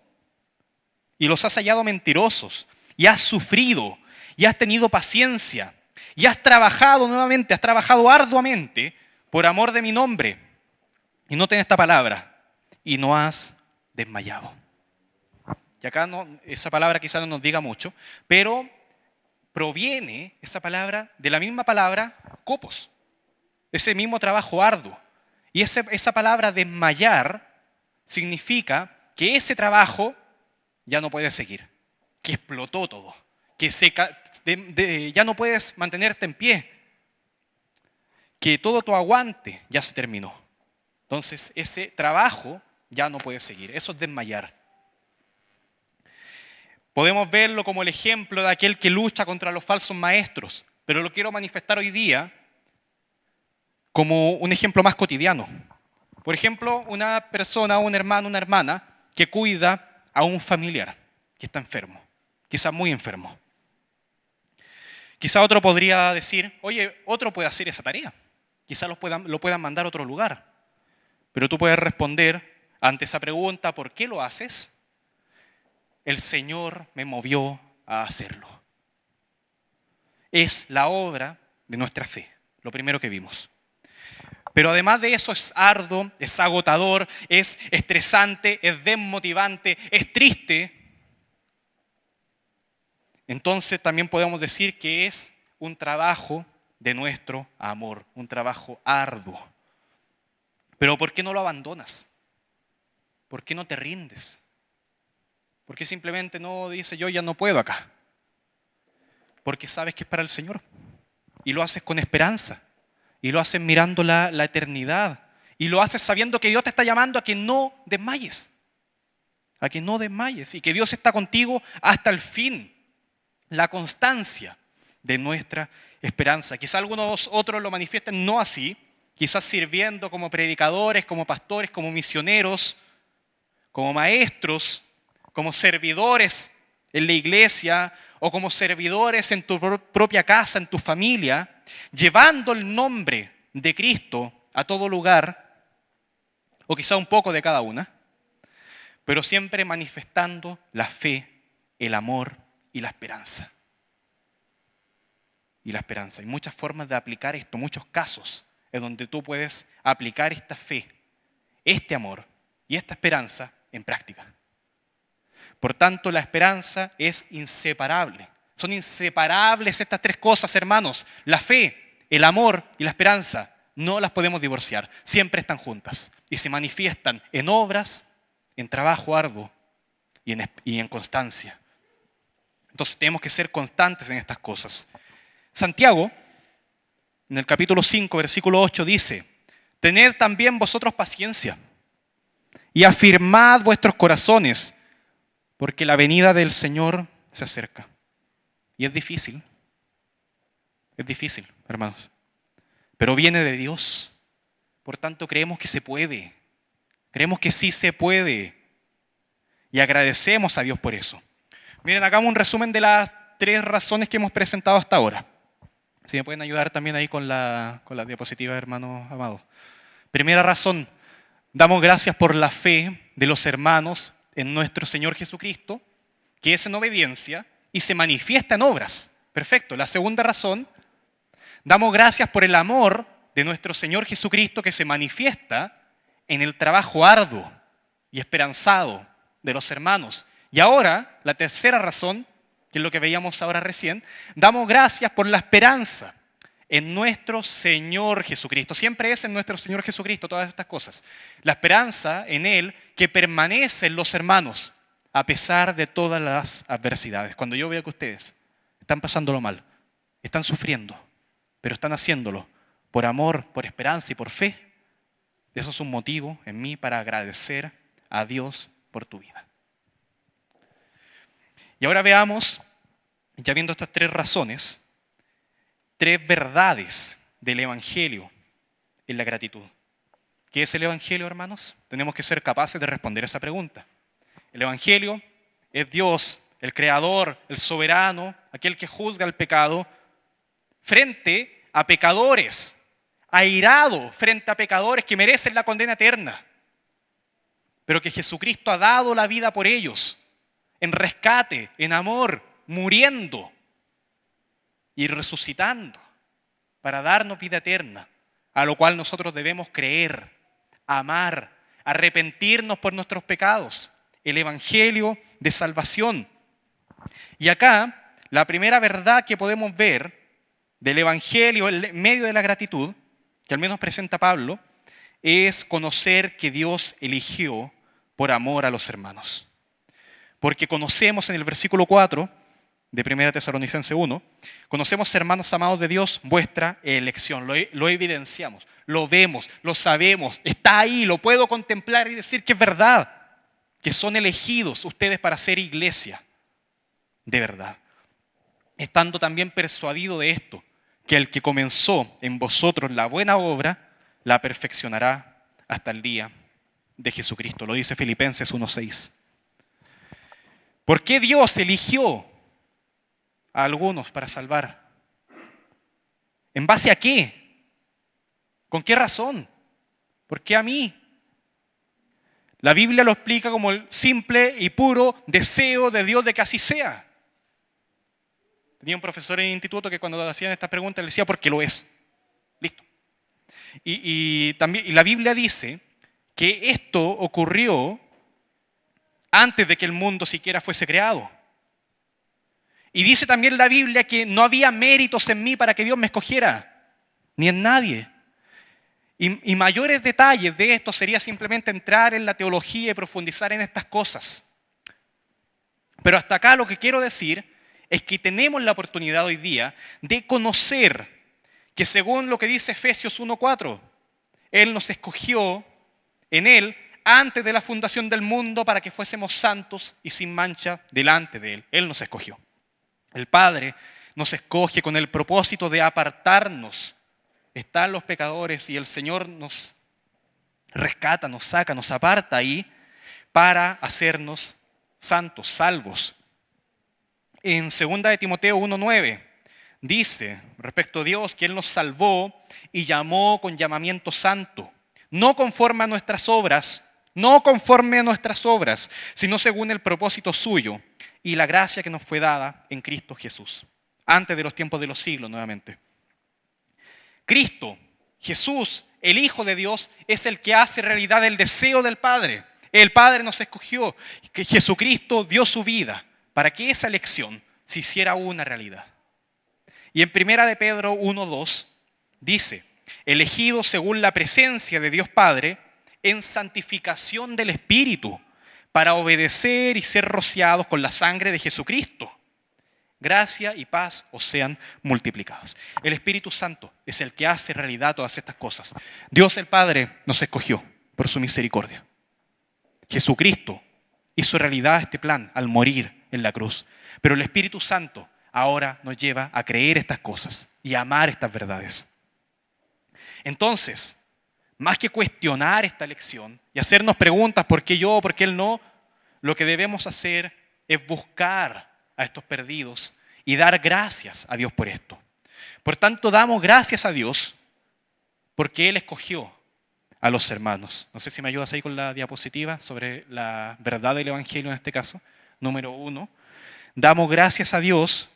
y los has hallado mentirosos, y has sufrido, y has tenido paciencia, y has trabajado nuevamente, has trabajado arduamente por amor de mi nombre, y noten esta palabra, y no has desmayado. Y acá esa palabra quizás no nos diga mucho, pero proviene esa palabra de la misma palabra copos, ese mismo trabajo arduo. Y esa palabra desmayar significa que ese trabajo ya no puede seguir, que explotó todo, que ya no puedes mantenerte en pie, que todo tu aguante ya se terminó. Entonces ese trabajo ya no puede seguir, eso es desmayar. Podemos verlo como el ejemplo de aquel que lucha contra los falsos maestros, pero lo quiero manifestar hoy día como un ejemplo más cotidiano. Por ejemplo, una persona, un hermano, una hermana que cuida a un familiar que está enfermo, quizás muy enfermo. Quizá otro podría decir, oye, otro puede hacer esa tarea, quizás lo puedan mandar a otro lugar, pero tú puedes responder ante esa pregunta, ¿por qué lo haces? El Señor me movió a hacerlo. Es la obra de nuestra fe, lo primero que vimos. Pero además de eso es arduo, es agotador, es estresante, es desmotivante, es triste. Entonces también podemos decir que es un trabajo de nuestro amor, un trabajo arduo. Pero ¿por qué no lo abandonas? ¿Por qué no te rindes? ¿Por qué simplemente no dices yo ya no puedo acá? Porque sabes que es para el Señor. Y lo haces con esperanza. Y lo haces mirando la eternidad. Y lo haces sabiendo que Dios te está llamando a que no desmayes. A que no desmayes. Y que Dios está contigo hasta el fin. La constancia de nuestra esperanza. Quizás algunos otros lo manifiesten no así. Quizás sirviendo como predicadores, como pastores, como misioneros, como maestros, como servidores en la iglesia o como servidores en tu propia casa, en tu familia, llevando el nombre de Cristo a todo lugar, o quizá un poco de cada una, pero siempre manifestando la fe, el amor y la esperanza. Y la esperanza. Hay muchas formas de aplicar esto, muchos casos en donde tú puedes aplicar esta fe, este amor y esta esperanza en práctica. Por tanto, la esperanza es inseparable. Son inseparables estas tres cosas, hermanos. La fe, el amor y la esperanza. No las podemos divorciar. Siempre están juntas. Y se manifiestan en obras, en trabajo arduo y en constancia. Entonces tenemos que ser constantes en estas cosas. Santiago, en el capítulo 5, versículo 8, dice, tened también vosotros paciencia y afirmad vuestros corazones, porque la venida del Señor se acerca. Y es difícil, hermanos. Pero viene de Dios. Por tanto, creemos que se puede. Creemos que sí se puede. Y agradecemos a Dios por eso. Miren, hagamos un resumen de las 3 razones que hemos presentado hasta ahora. Si me pueden ayudar también ahí con la diapositiva, hermanos amados. Primera razón, damos gracias por la fe de los hermanos en nuestro Señor Jesucristo, que es en obediencia y se manifiesta en obras. Perfecto. La segunda razón, damos gracias por el amor de nuestro Señor Jesucristo que se manifiesta en el trabajo arduo y esperanzado de los hermanos. Y ahora, la tercera razón, que es lo que veíamos ahora recién, damos gracias por la esperanza en nuestro Señor Jesucristo. Siempre es en nuestro Señor Jesucristo todas estas cosas. La esperanza en Él que permanece en los hermanos a pesar de todas las adversidades. Cuando yo veo que ustedes están pasándolo mal, están sufriendo, pero están haciéndolo por amor, por esperanza y por fe, eso es un motivo en mí para agradecer a Dios por tu vida. Y ahora veamos, ya viendo estas 3 razones, 3 verdades del Evangelio en la gratitud. ¿Qué es el Evangelio, hermanos? Tenemos que ser capaces de responder esa pregunta. El Evangelio es Dios, el Creador, el Soberano, aquel que juzga el pecado, frente a pecadores airado frente a pecadores que merecen la condena eterna, pero que Jesucristo ha dado la vida por ellos, en rescate, en amor, muriendo y resucitando para darnos vida eterna, a lo cual nosotros debemos creer, amar, arrepentirnos por nuestros pecados, el Evangelio de salvación. Y acá, la primera verdad que podemos ver del Evangelio en medio de la gratitud, que al menos presenta Pablo, es conocer que Dios eligió por amor a los hermanos. Porque conocemos en el versículo 4 de 1 Tesalonicenses 1, conocemos, hermanos amados de Dios, vuestra elección. Lo evidenciamos, lo vemos, lo sabemos, está ahí, lo puedo contemplar y decir que es verdad, que son elegidos ustedes para ser iglesia, de verdad. Estando también persuadido de esto, que el que comenzó en vosotros la buena obra, la perfeccionará hasta el día de Jesucristo. Lo dice Filipenses 1:6. ¿Por qué Dios eligió a algunos para salvar? ¿En base a qué? ¿Con qué razón? ¿Por qué a mí? La Biblia lo explica como el simple y puro deseo de Dios de que así sea. Tenía un profesor en el instituto que cuando hacían estas preguntas le decía porque lo es. Listo. Y también la Biblia dice que esto ocurrió antes de que el mundo siquiera fuese creado. Y dice también la Biblia que no había méritos en mí para que Dios me escogiera, ni en nadie. Y mayores detalles de esto sería simplemente entrar en la teología y profundizar en estas cosas. Pero hasta acá lo que quiero decir es que tenemos la oportunidad hoy día de conocer que según lo que dice Efesios 1:4, Él nos escogió en Él antes de la fundación del mundo para que fuésemos santos y sin mancha delante de Él. Él nos escogió. El Padre nos escoge con el propósito de apartarnos. Están los pecadores y el Señor nos rescata, nos saca, nos aparta ahí para hacernos santos, salvos. En 2 de Timoteo 1:9 dice respecto a Dios que Él nos salvó y llamó con llamamiento santo, no conforme a nuestras obras, sino según el propósito suyo y la gracia que nos fue dada en Cristo Jesús, antes de los tiempos de los siglos nuevamente. Cristo, Jesús, el Hijo de Dios, es el que hace realidad el deseo del Padre. El Padre nos escogió, que Jesucristo dio su vida para que esa elección se hiciera una realidad. Y en 1 de Pedro 1:2 dice, elegidos según la presencia de Dios Padre, en santificación del Espíritu, para obedecer y ser rociados con la sangre de Jesucristo. Gracia y paz os sean multiplicadas. El Espíritu Santo es el que hace realidad todas estas cosas. Dios el Padre nos escogió por su misericordia. Jesucristo hizo realidad este plan al morir en la cruz. Pero el Espíritu Santo ahora nos lleva a creer estas cosas y a amar estas verdades. Entonces, más que cuestionar esta elección y hacernos preguntas, ¿por qué yo, por qué él no? Lo que debemos hacer es buscar a estos perdidos y dar gracias a Dios por esto. Por tanto, damos gracias a Dios porque Él escogió a los hermanos. No sé si me ayudas ahí con la diapositiva sobre la verdad del Evangelio en este caso. Número 1. Damos gracias a Dios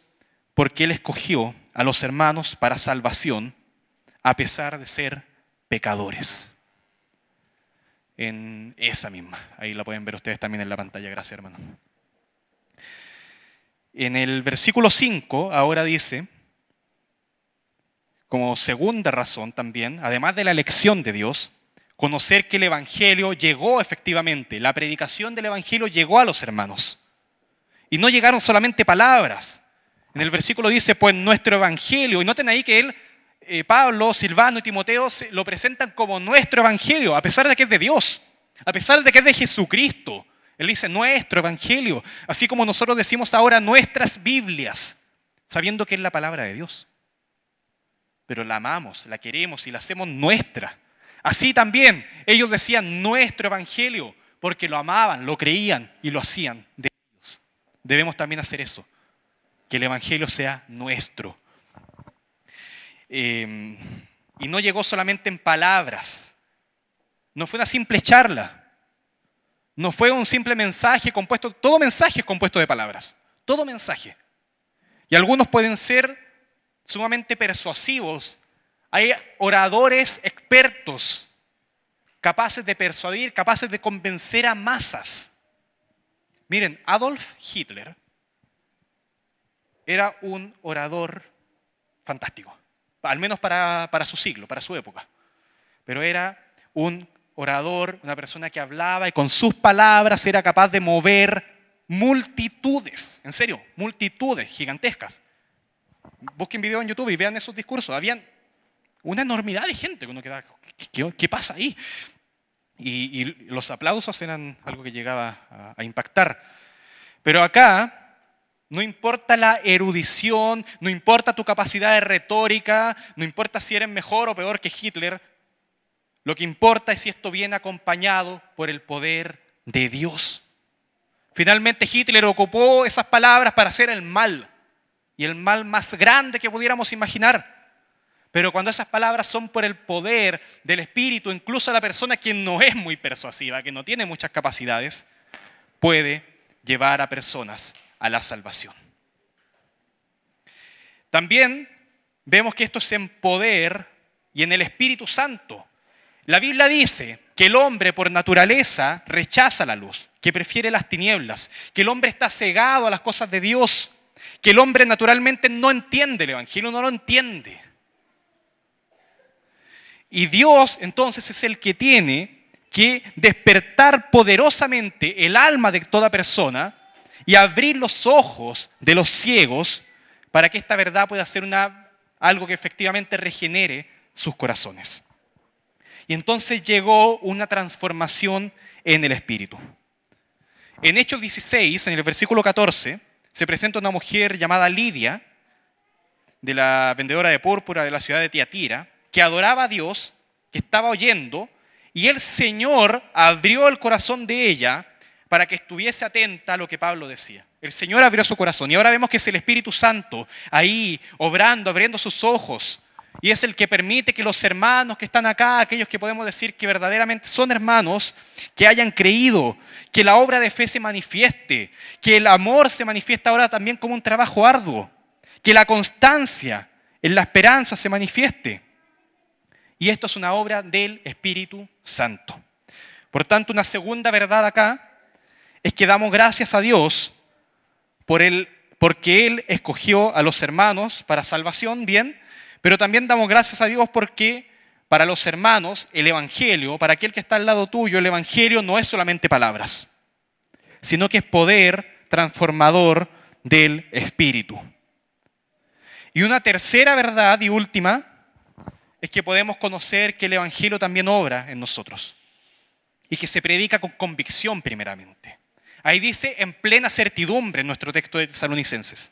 porque Él escogió a los hermanos para salvación a pesar de ser pecadores. En esa misma. Ahí la pueden ver ustedes también en la pantalla. Gracias, hermano. En el versículo 5 ahora dice, como segunda razón también, además de la elección de Dios, conocer que el Evangelio llegó efectivamente, la predicación del Evangelio llegó a los hermanos. Y no llegaron solamente palabras. En el versículo dice, pues nuestro Evangelio, y noten ahí que Pablo, Silvano y Timoteo lo presentan como nuestro Evangelio, a pesar de que es de Dios, a pesar de que es de Jesucristo. Él dice nuestro Evangelio, así como nosotros decimos ahora nuestras Biblias, sabiendo que es la palabra de Dios. Pero la amamos, la queremos y la hacemos nuestra. Así también ellos decían nuestro Evangelio, porque lo amaban, lo creían y lo hacían de ellos. Debemos también hacer eso, que el Evangelio sea nuestro. Y no llegó solamente en palabras. No fue una simple charla. No fue un simple mensaje compuesto, todo mensaje es compuesto de palabras. Todo mensaje. Y algunos pueden ser sumamente persuasivos. Hay oradores expertos, capaces de persuadir, capaces de convencer a masas. Miren, Adolf Hitler era un orador fantástico, al menos para su siglo, para su época. Pero era un orador, una persona que hablaba y con sus palabras era capaz de mover multitudes, en serio, multitudes gigantescas. Busquen video en YouTube y vean esos discursos. Habían una enormidad de gente que uno quedaba, ¿qué pasa ahí? Y los aplausos eran algo que llegaba a impactar. Pero acá no importa la erudición, no importa tu capacidad de retórica, no importa si eres mejor o peor que Hitler, lo que importa es si esto viene acompañado por el poder de Dios. Finalmente Hitler ocupó esas palabras para hacer el mal, y el mal más grande que pudiéramos imaginar. Pero cuando esas palabras son por el poder del Espíritu, incluso la persona que no es muy persuasiva, que no tiene muchas capacidades, puede llevar a personas a la salvación. También vemos que esto es en poder y en el Espíritu Santo. La Biblia dice que el hombre por naturaleza rechaza la luz, que prefiere las tinieblas, que el hombre está cegado a las cosas de Dios, que el hombre naturalmente no entiende el Evangelio, no lo entiende. Y Dios entonces es el que tiene que despertar poderosamente el alma de toda persona y abrir los ojos de los ciegos para que esta verdad pueda ser algo que efectivamente regenere sus corazones. Y entonces llegó una transformación en el espíritu. En Hechos 16, en el versículo 14, se presenta una mujer llamada Lidia, de la vendedora de púrpura de la ciudad de Tiatira, que adoraba a Dios, que estaba oyendo, y el Señor abrió el corazón de ella para que estuviese atenta a lo que Pablo decía. El Señor abrió su corazón y ahora vemos que es el Espíritu Santo ahí, obrando, abriendo sus ojos, y es el que permite que los hermanos que están acá, aquellos que podemos decir que verdaderamente son hermanos, que hayan creído, que la obra de fe se manifieste, que el amor se manifiesta ahora también como un trabajo arduo, que la constancia en la esperanza se manifieste. Y esto es una obra del Espíritu Santo. Por tanto, una segunda verdad acá es que damos gracias a Dios porque Él escogió a los hermanos para salvación, bien, pero también damos gracias a Dios porque para los hermanos el Evangelio, para aquel que está al lado tuyo, el Evangelio no es solamente palabras, sino que es poder transformador del Espíritu. Y una tercera verdad y última es que podemos conocer que el Evangelio también obra en nosotros y que se predica con convicción primeramente. Ahí dice en plena certidumbre en nuestro texto de Tesalonicenses.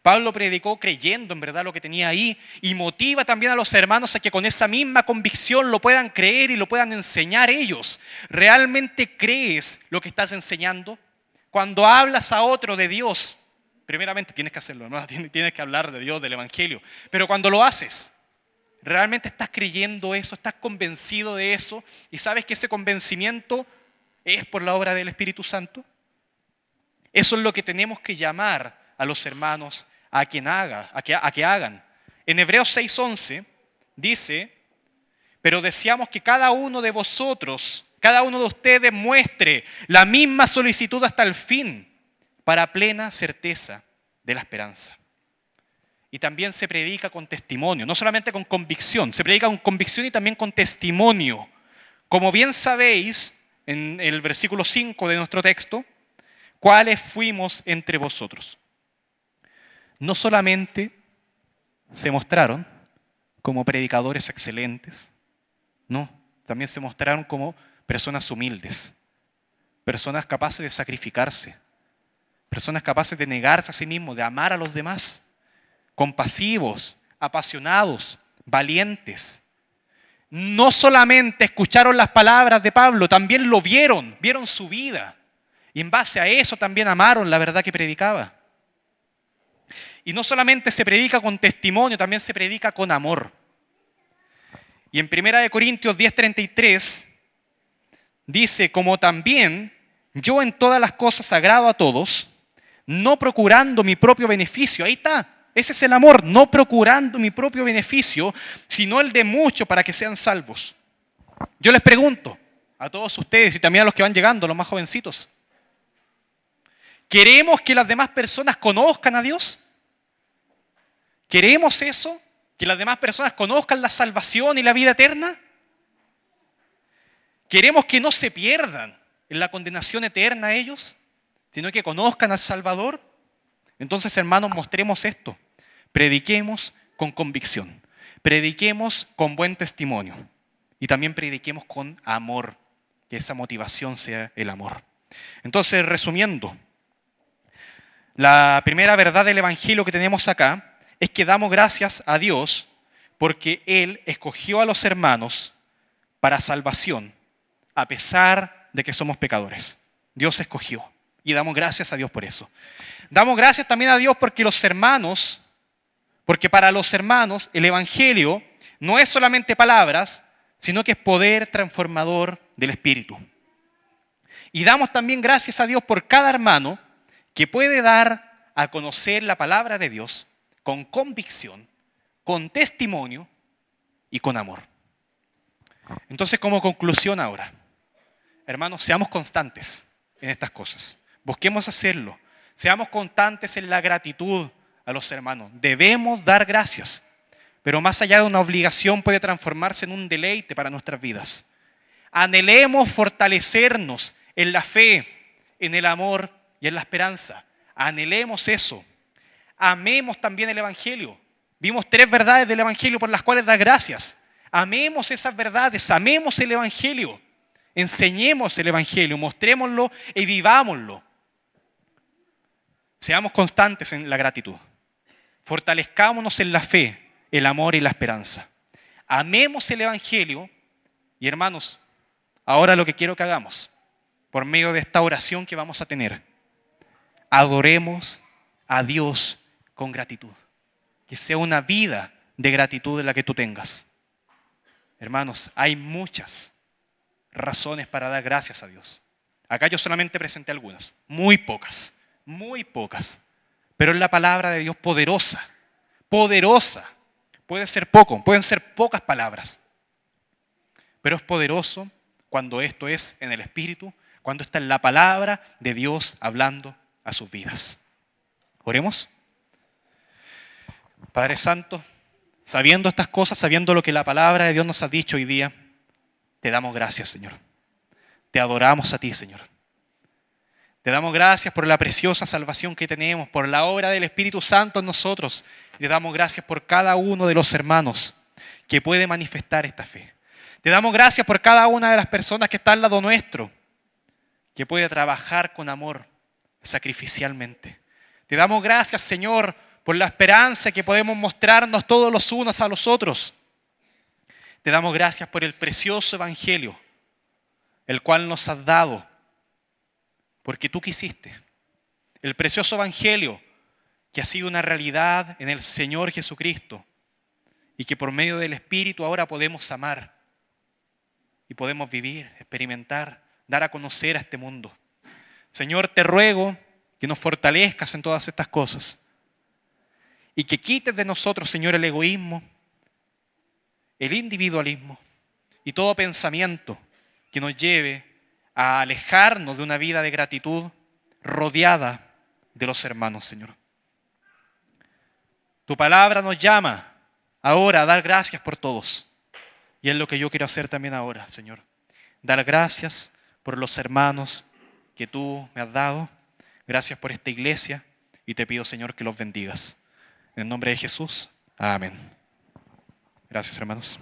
Pablo predicó creyendo en verdad lo que tenía ahí y motiva también a los hermanos a que con esa misma convicción lo puedan creer y lo puedan enseñar ellos. ¿Realmente crees lo que estás enseñando? Cuando hablas a otro de Dios, primeramente tienes que hacerlo, ¿no? Tienes que hablar de Dios, del Evangelio. Pero cuando lo haces, ¿realmente estás creyendo eso? ¿Estás convencido de eso? ¿Y sabes que ese convencimiento es por la obra del Espíritu Santo? Eso es lo que tenemos que llamar a los hermanos a que hagan. En Hebreos 6:11 dice, pero deseamos que cada uno de vosotros, cada uno de ustedes muestre la misma solicitud hasta el fin para plena certeza de la esperanza. Y también se predica con testimonio, no solamente con convicción, se predica con convicción y también con testimonio. Como bien sabéis, en el versículo 5 de nuestro texto, ¿cuáles fuimos entre vosotros? No solamente se mostraron como predicadores excelentes, no, también se mostraron como personas humildes, personas capaces de sacrificarse, personas capaces de negarse a sí mismos, de amar a los demás, compasivos, apasionados, valientes. No solamente escucharon las palabras de Pablo, también lo vieron su vida. Y en base a eso también amaron la verdad que predicaba. Y no solamente se predica con testimonio, también se predica con amor. Y en 1 Corintios 10:33 dice, como también yo en todas las cosas agrado a todos, no procurando mi propio beneficio. Ahí está, ese es el amor, no procurando mi propio beneficio, sino el de muchos para que sean salvos. Yo les pregunto a todos ustedes y también a los que van llegando, los más jovencitos, ¿queremos que las demás personas conozcan a Dios? ¿Queremos eso? ¿Que las demás personas conozcan la salvación y la vida eterna? ¿Queremos que no se pierdan en la condenación eterna ellos, sino que conozcan al Salvador? Entonces, hermanos, mostremos esto. Prediquemos con convicción. Prediquemos con buen testimonio. Y también prediquemos con amor. Que esa motivación sea el amor. Entonces, resumiendo, la primera verdad del Evangelio que tenemos acá es que damos gracias a Dios porque Él escogió a los hermanos para salvación, a pesar de que somos pecadores. Dios escogió y damos gracias a Dios por eso. Damos gracias también a Dios porque para los hermanos el Evangelio no es solamente palabras, sino que es poder transformador del Espíritu. Y damos también gracias a Dios por cada hermano que puede dar a conocer la palabra de Dios con convicción, con testimonio y con amor. Entonces, como conclusión ahora, hermanos, seamos constantes en estas cosas. Busquemos hacerlo. Seamos constantes en la gratitud a los hermanos. Debemos dar gracias, pero más allá de una obligación puede transformarse en un deleite para nuestras vidas. Anhelemos fortalecernos en la fe, en el amor y en la esperanza. Anhelemos eso. Amemos también el Evangelio. Vimos 3 verdades del Evangelio por las cuales dar gracias. Amemos esas verdades, amemos el Evangelio. Enseñemos el Evangelio, mostrémoslo y vivámoslo. Seamos constantes en la gratitud. Fortalezcámonos en la fe, el amor y la esperanza. Amemos el Evangelio y, hermanos, ahora lo que quiero que hagamos, por medio de esta oración que vamos a tener, adoremos a Dios con gratitud. Que sea una vida de gratitud en la que tú tengas. Hermanos, hay muchas razones para dar gracias a Dios. Acá yo solamente presenté algunas, muy pocas. Pero es la palabra de Dios poderosa, poderosa. Puede ser poco, pueden ser pocas palabras. Pero es poderoso cuando esto es en el Espíritu, cuando está en la palabra de Dios hablando a sus vidas. Oremos. Padre Santo, sabiendo estas cosas, sabiendo lo que la palabra de Dios nos ha dicho hoy día, te damos gracias, Señor. Te adoramos a ti, Señor. Te damos gracias por la preciosa salvación que tenemos, por la obra del Espíritu Santo en nosotros. Te damos gracias por cada uno de los hermanos que puede manifestar esta fe. Te damos gracias por cada una de las personas que está al lado nuestro, que puede trabajar con amor, sacrificialmente. Te damos gracias, Señor, por la esperanza que podemos mostrarnos todos los unos a los otros. Te damos gracias por el precioso Evangelio, el cual nos has dado, porque tú quisiste. El precioso Evangelio que ha sido una realidad en el Señor Jesucristo y que por medio del Espíritu ahora podemos amar y podemos vivir, experimentar, dar a conocer a este mundo. Señor, te ruego que nos fortalezcas en todas estas cosas y que quites de nosotros, Señor, el egoísmo, el individualismo y todo pensamiento que nos lleve a alejarnos de una vida de gratitud rodeada de los hermanos, Señor. Tu palabra nos llama ahora a dar gracias por todos. Y es lo que yo quiero hacer también ahora, Señor. Dar gracias por los hermanos que tú me has dado. Gracias por esta iglesia y te pido, Señor, que los bendigas. En el nombre de Jesús, amén. Gracias, hermanos.